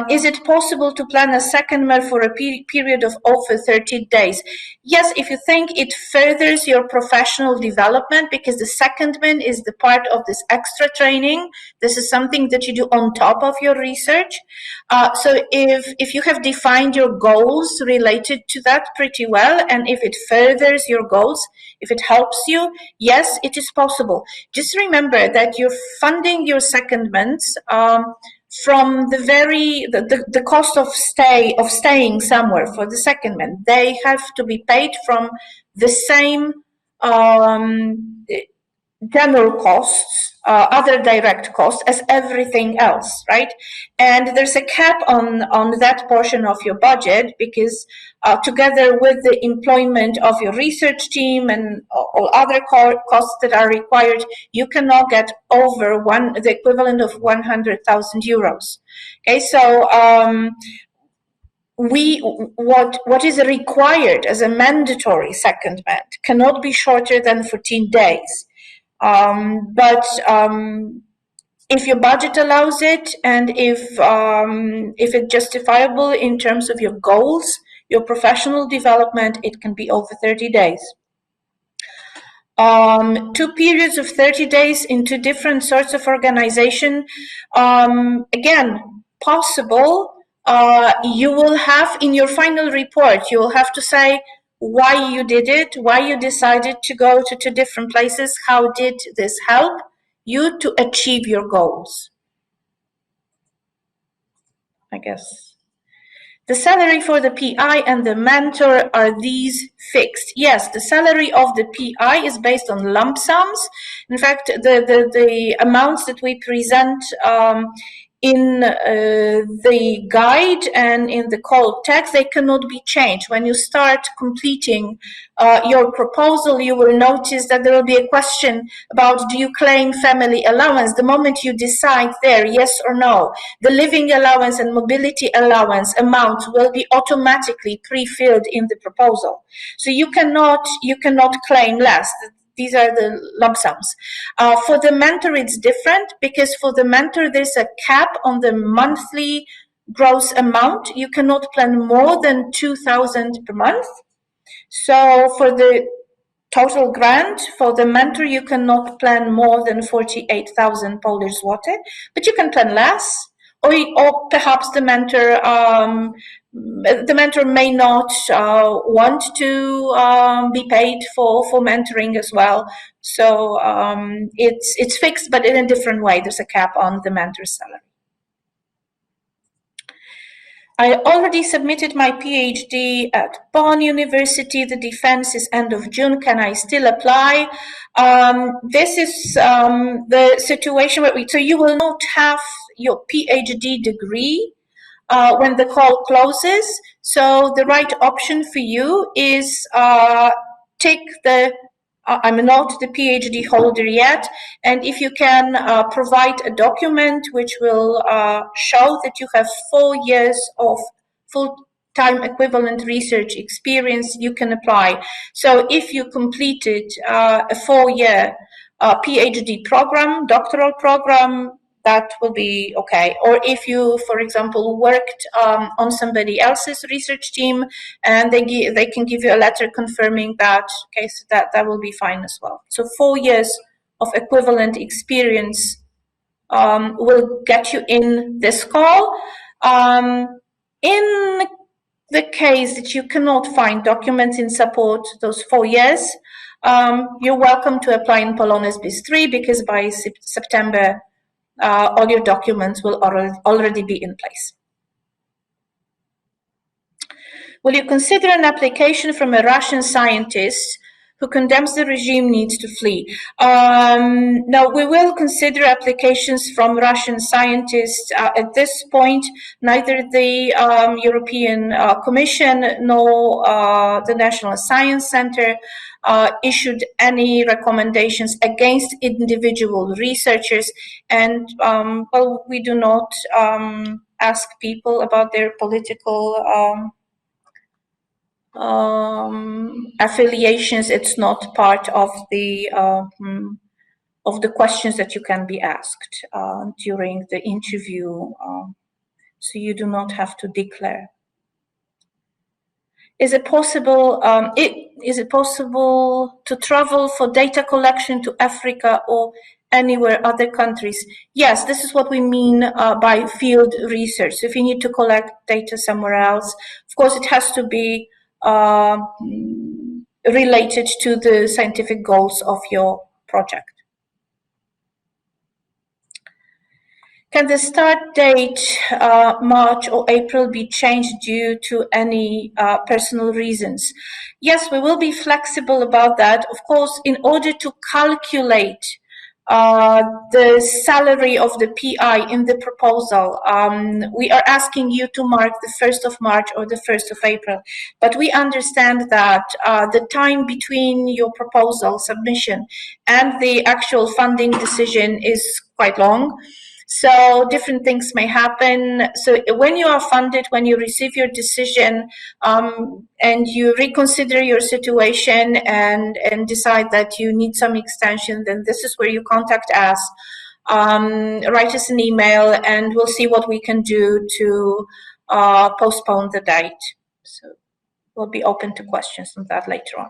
Is it possible to plan a secondment for a period of over 30 days? Yes, if you think it furthers your professional development, because the secondment is the part of this extra training. This is something that you do on top of your research. So if you have defined your goals related to that pretty well, and if it furthers your goals, if it helps you, yes, it is possible. Just remember that you're funding your secondments from the cost of staying somewhere for the secondment. They have to be paid from the same general costs, other direct costs, as everything else, right? And there's a cap on that portion of your budget, because together with the employment of your research team and all other costs that are required, you cannot get over the equivalent of 100,000 euros. Okay, so what is required as a mandatory secondment cannot be shorter than 14 days. But if your budget allows it, and if it's justifiable in terms of your goals, your professional development, it can be over 30 days. 2 periods of 30 days into different sorts of organization, again, possible. You will have in your final report, you will have to say why you did it, why you decided to go to 2 different places, how did this help you to achieve your goals, I guess. The salary for the PI and the mentor, are these fixed? Yes, the salary of the PI is based on lump sums. In fact, the amounts that we present in the guide and in the call text, they cannot be changed. When you start completing your proposal, you will notice that there will be a question about, do you claim family allowance? The moment you decide there, yes or no, the living allowance and mobility allowance amount will be automatically pre-filled in the proposal. So you cannot claim less. These are the lump sums. For the mentor, it's different, because for the mentor, there's a cap on the monthly gross amount. You cannot plan more than 2,000 per month. So for the total grant for the mentor, you cannot plan more than 48,000 Polish zloty, but you can plan less, or perhaps the mentor may not want to be paid for mentoring as well. So it's fixed, but in a different way. There's a cap on the mentor's salary. I already submitted my PhD at Bonn University. The defense is end of June. Can I still apply? This is the situation where so you will not have your PhD degree when the call closes. So the right option for you is tick the I'm not the PhD holder yet, and if you can provide a document which will show that you have 4 years of full-time equivalent research experience, you can apply. So if you completed a 4-year PhD program, doctoral program, that will be okay. Or if you, for example, worked on somebody else's research team, and they can give you a letter confirming that, okay, so that will be fine as well. So 4 years of equivalent experience will get you in this call. In the case that you cannot find documents in support those 4 years, you're welcome to apply in POLONEZ BIS 3, because by September, all your documents will already be in place. Will you consider an application from a Russian scientist who condemns the regime needs to flee? No, we will consider applications from Russian scientists. At this point, neither the European Commission nor the National Science Center issued any recommendations against individual researchers, and well, we do not ask people about their political affiliations. It's not part of the questions that you can be asked during the interview, so you do not have to declare. Is it possible to travel for data collection to Africa or anywhere other countries? Yes, this is what we mean by field research. So if you need to collect data somewhere else, of course, it has to be related to the scientific goals of your project. Can the start date, March or April, be changed due to any personal reasons? Yes, we will be flexible about that. Of course, in order to calculate the salary of the PI in the proposal, we are asking you to mark the 1st of March or the 1st of April. But we understand that the time between your proposal submission and the actual funding decision is quite long. So different things may happen. So when you are funded, when you receive your decision, and you reconsider your situation and decide that you need some extension, then this is where you contact us, write us an email, and we'll see what we can do to postpone the date. So we'll be open to questions on that later on.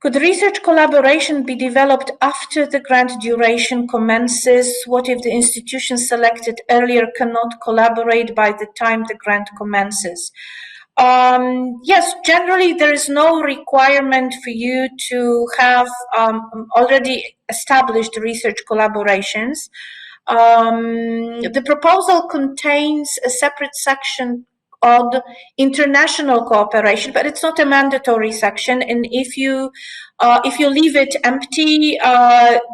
Could research collaboration be developed after the grant duration commences? What if the institution selected earlier cannot collaborate by the time the grant commences? Yes, generally there is no requirement for you to have already established research collaborations. The proposal contains a separate section on international cooperation, but it's not a mandatory section. And if you leave it empty,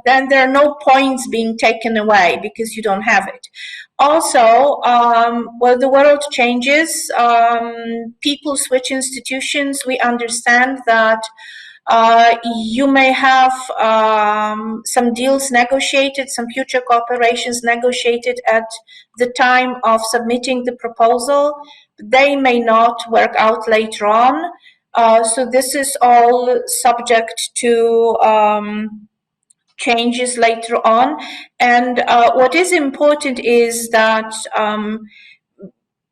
then there are no points being taken away because you don't have it. Also, well, the world changes. People switch institutions. We understand that you may have some deals negotiated, some future cooperations negotiated at the time of submitting the proposal. They may not work out later on. So this is all subject to changes later on. And what is important is that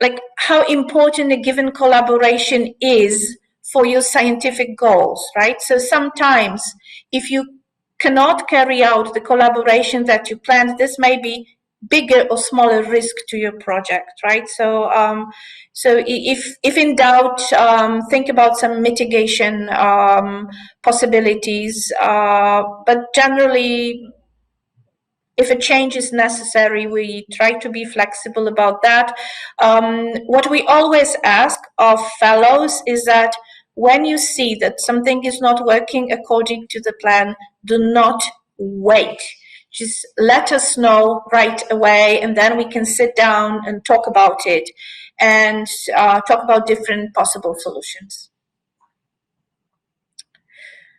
like how important a given collaboration is for your scientific goals, right? So sometimes if you cannot carry out the collaboration that you planned, this may be bigger or smaller risk to your project, right? So so if in doubt, think about some mitigation possibilities, but generally, if a change is necessary, we try to be flexible about that. What we always ask of fellows is that when you see that something is not working according to the plan, do not wait. Just let us know right away, and then we can sit down and talk about it and talk about different possible solutions.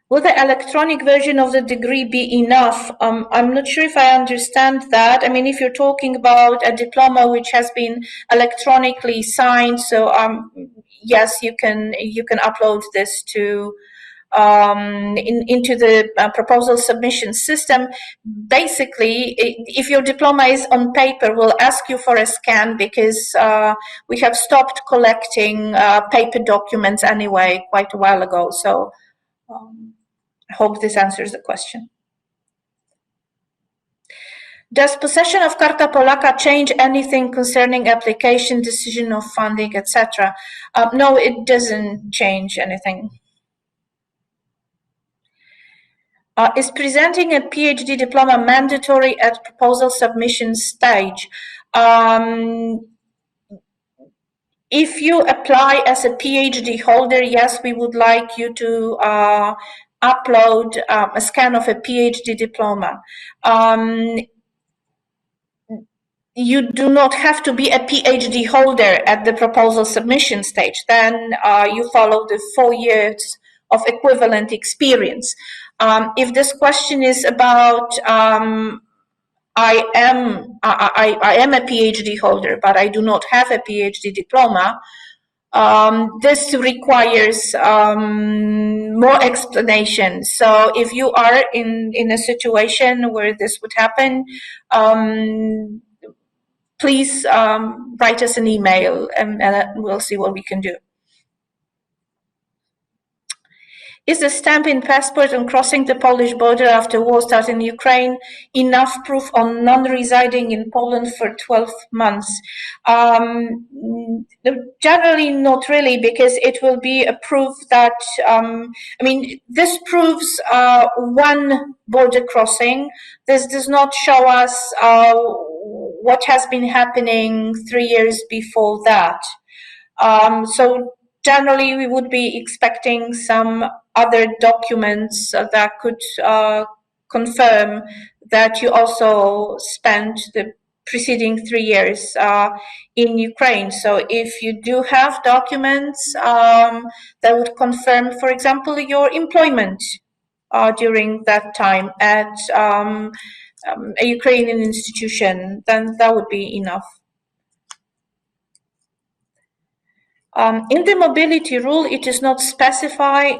Will the electronic version of the degree be enough? I'm not sure if I understand that. I mean, if you're talking about a diploma which has been electronically signed, so yes, you can upload this to into the proposal submission system. Basically, if your diploma is on paper, we'll ask you for a scan because we have stopped collecting paper documents anyway quite a while ago. So I hope this answers the question. Does possession of Karta Polaka change anything concerning application, decision of funding, etc.? No, it doesn't change anything. Is presenting a PhD diploma mandatory at proposal submission stage? If you apply as a PhD holder, yes, we would like you to upload a scan of a PhD diploma. You do not have to be a PhD holder at the proposal submission stage. Then you follow the 4 years of equivalent experience. If this question is about I am a PhD holder, but I do not have a PhD diploma, this requires more explanation. So if you are in a situation where this would happen, please write us an email and we'll see what we can do. Is the stamp in passport on crossing the Polish border after war started in Ukraine enough proof on non-residing in Poland for 12 months? Generally not really, because it will be a proof that, this proves one border crossing. This does not show us what has been happening 3 years before that. So generally, we would be expecting some other documents that could confirm that you also spent the preceding 3 years in Ukraine. So if you do have documents that would confirm, for example, your employment during that time at a Ukrainian institution, then that would be enough. In the mobility rule, it is not specified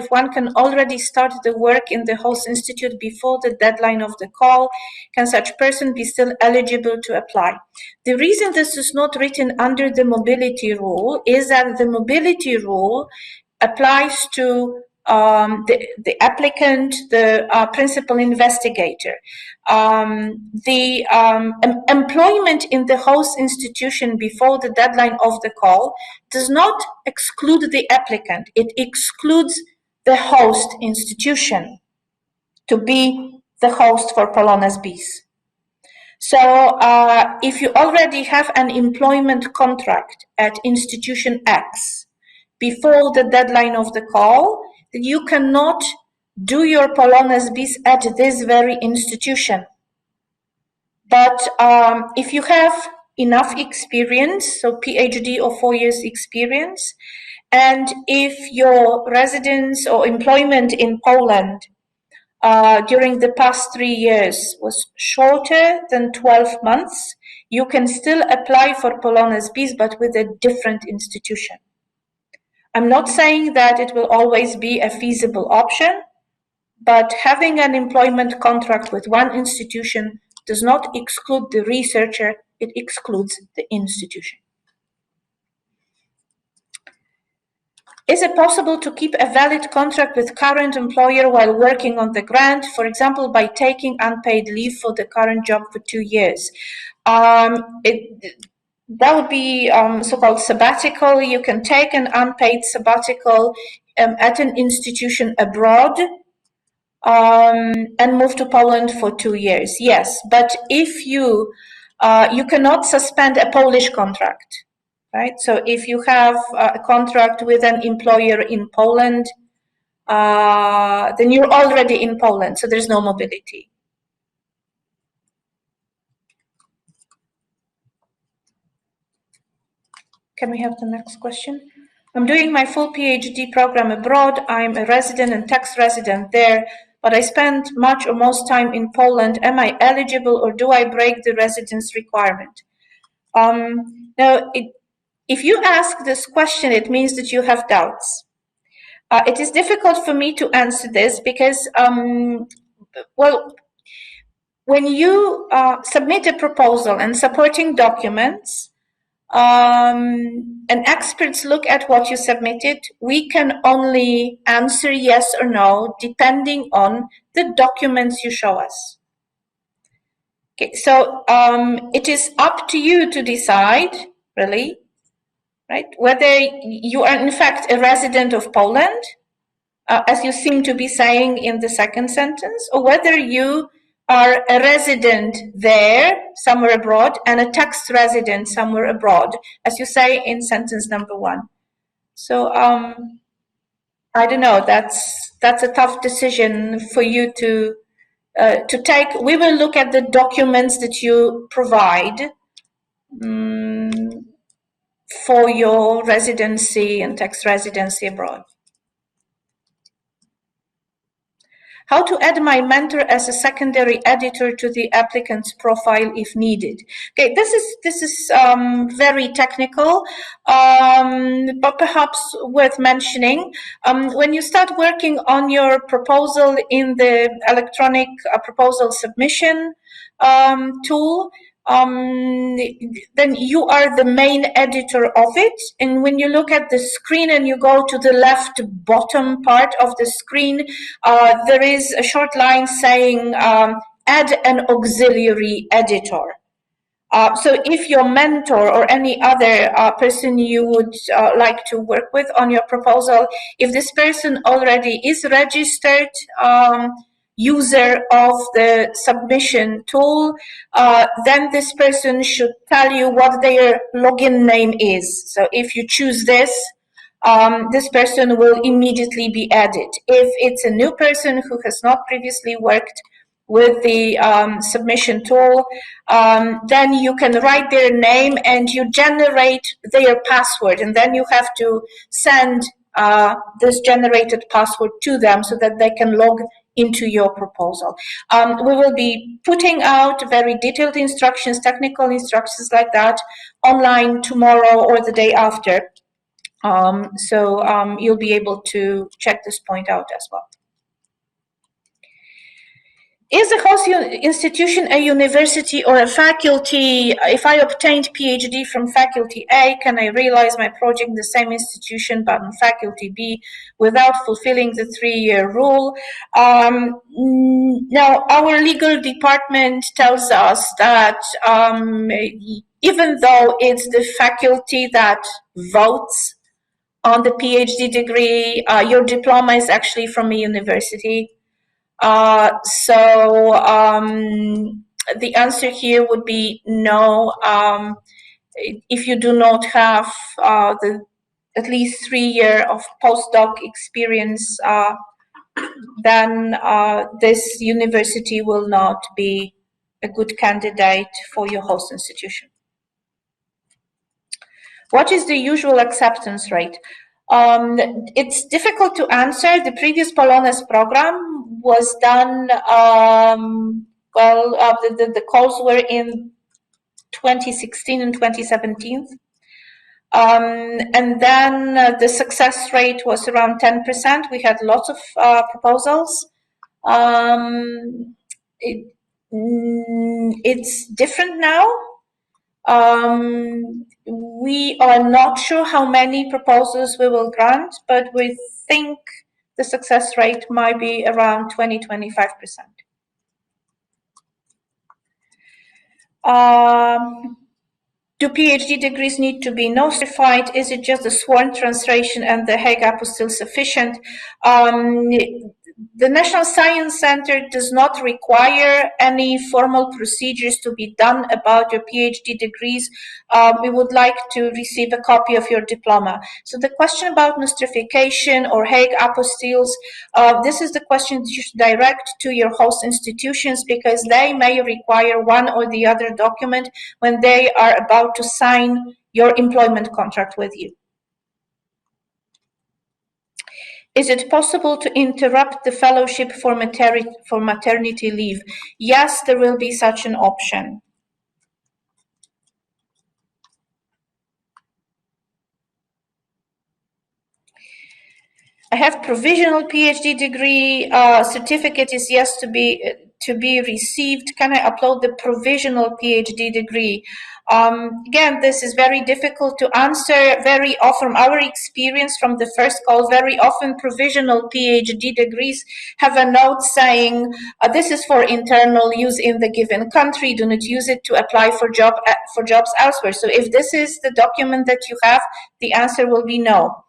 if one can already start the work in the host institute before the deadline of the call. Can such person be still eligible to apply? The reason this is not written under the mobility rule is that the mobility rule applies to the applicant, the principal investigator. The employment in the host institution before the deadline of the call does not exclude the applicant. It excludes the host institution to be the host for Polonez BIS. So if you already have an employment contract at institution X before the deadline of the call, you cannot do your Polonez BIS at this very institution. But if you have enough experience, so PhD or 4 years experience, and if your residence or employment in Poland during the past 3 years was shorter than 12 months, you can still apply for Polonez BIS, but with a different institution. I'm not saying that it will always be a feasible option, but having an employment contract with one institution does not exclude the researcher, it excludes the institution. Is it possible to keep a valid contract with current employer while working on the grant, for example, by taking unpaid leave for the current job for 2 years? That would be so-called sabbatical. You can take an unpaid sabbatical at an institution abroad and move to Poland for 2 years. Yes, but if you cannot suspend a Polish contract, right? So if you have a contract with an employer in Poland, then you're already in Poland, so there's no mobility. Can we have the next question? I'm doing my full PhD program abroad. I'm a resident and tax resident there, but I spend much or most time in Poland. Am I eligible, or do I break the residence requirement? Now, if you ask this question, it means that you have doubts. It is difficult for me to answer this because, well, when you submit a proposal and supporting documents, and experts look at what you submitted, we can only answer yes or no depending on the documents you show us. Okay, so it is up to you to decide, really, right, whether you are in fact a resident of Poland, as you seem to be saying in the second sentence, or whether you are a resident there, somewhere abroad, and a tax resident somewhere abroad, as you say in sentence number 1. So I don't know. That's a tough decision for you to take. We will look at the documents that you provide for your residency and tax residency abroad. How to add my mentor as a secondary editor to the applicant's profile if needed. Okay, this is very technical, but perhaps worth mentioning. When you start working on your proposal in the electronic proposal submission tool, then you are the main editor of it. And when you look at the screen and you go to the left bottom part of the screen, there is a short line saying add an auxiliary editor. So if your mentor or any other person you would like to work with on your proposal, if this person already is registered user of the submission tool, then this person should tell you what their login name is. So if you choose this, this person will immediately be added. If it's a new person who has not previously worked with the submission tool, then you can write their name and you generate their password, and then you have to send this generated password to them so that they can log into your proposal. We will be putting out very detailed instructions, technical instructions like that, online tomorrow or the day after. So you'll be able to check this point out as well. Is a host institution a university or a faculty? If I obtained PhD from faculty A, can I realize my project in the same institution but in faculty B without fulfilling the 3-year rule? Now, our legal department tells us that even though it's the faculty that votes on the PhD degree, your diploma is actually from a university. So the answer here would be no. If you do not have at least 3 years of postdoc experience, then this university will not be a good candidate for your host institution. What is the usual acceptance rate? It's difficult to answer. The previous POLONEZ program was done, the calls were in 2016 and 2017. And then the success rate was around 10%. We had lots of proposals. It's different now. We are not sure how many proposals we will grant, but we think the success rate might be around 20–25%. Do PhD degrees need to be notified? Is it just a sworn translation and the Hague apostille sufficient? The National Science Center does not require any formal procedures to be done about your PhD degrees. We would like to receive a copy of your diploma. So the question about nostrification or Hague apostilles, this is the question you should direct to your host institutions, because they may require one or the other document when they are about to sign your employment contract with you. Is it possible to interrupt the fellowship for maternity leave? Yes, there will be such an option. I have provisional PhD degree. Certificate is yes to be received. Can I upload the provisional PhD degree? Again, this is very difficult to answer. Very often, our experience from the first call, very often provisional PhD degrees have a note saying, this is for internal use in the given country, do not use it to apply for jobs elsewhere. So if this is the document that you have, the answer will be no.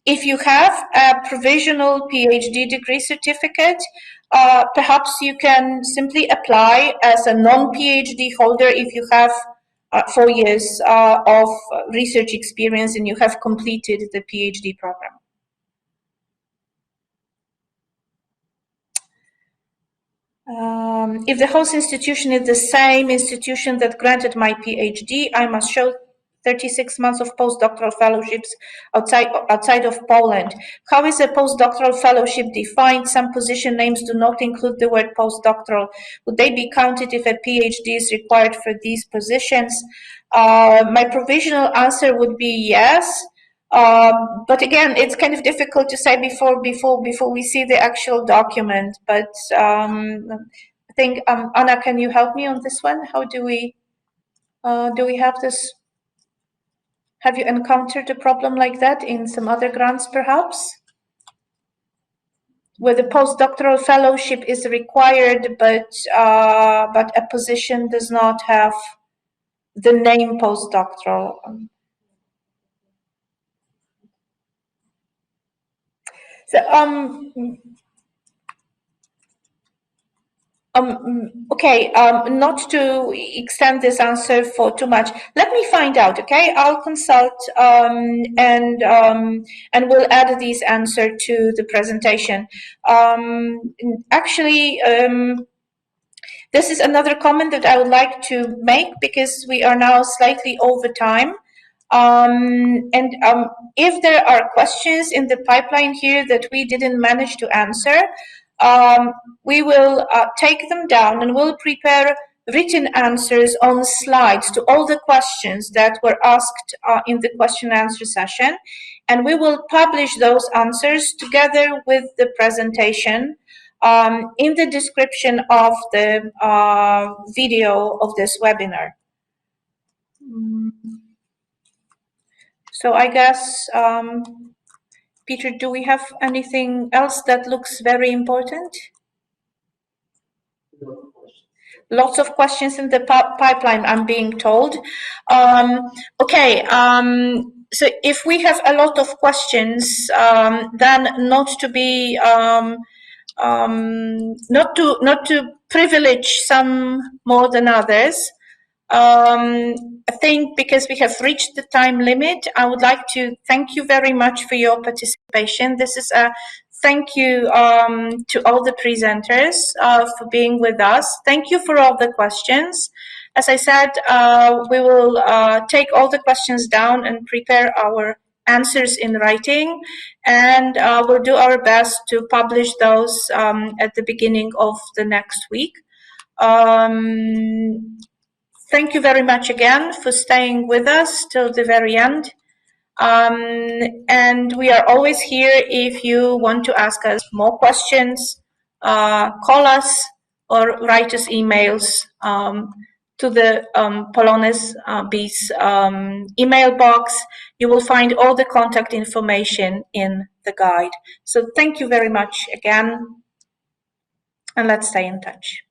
If you have a provisional PhD degree certificate, perhaps you can simply apply as a non-PhD holder if you have 4 years of research experience and you have completed the PhD program. If the host institution is the same institution that granted my PhD, I must show 36 months of postdoctoral fellowships outside of Poland. How is a postdoctoral fellowship defined? Some position names do not include the word postdoctoral. Would they be counted if a PhD is required for these positions? My provisional answer would be yes. But again, it's kind of difficult to say before we see the actual document. But think, Anna, can you help me on this one? How do we have this? Have you encountered a problem like that in some other grants, perhaps? Where the postdoctoral fellowship is required, but a position does not have the name postdoctoral. So okay, not to extend this answer for too much. Let me find out. Okay, I'll consult and we'll add this answer to the presentation. Actually, this is another comment that I would like to make because we are now slightly over time. If there are questions in the pipeline here that we didn't manage to answer, we will take them down and we'll prepare written answers on slides to all the questions that were asked in the question and answer session. And we will publish those answers together with the presentation in the description of the video of this webinar. So I guess, Peter, do we have anything else that looks very important? Lots of questions in the pipeline, I'm being told. Okay, so if we have a lot of questions, then not to privilege some more than others. I think because we have reached the time limit, I would like to thank you very much for your participation. This is a thank you to all the presenters for being with us. Thank you for all the questions. As I said, we will take all the questions down and prepare our answers in writing, and we'll do our best to publish those at the beginning of the next week. Thank you very much again for staying with us till the very end. And we are always here if you want to ask us more questions, call us or write us emails to the Polonez BIS email box. You will find all the contact information in the guide. So thank you very much again, and let's stay in touch.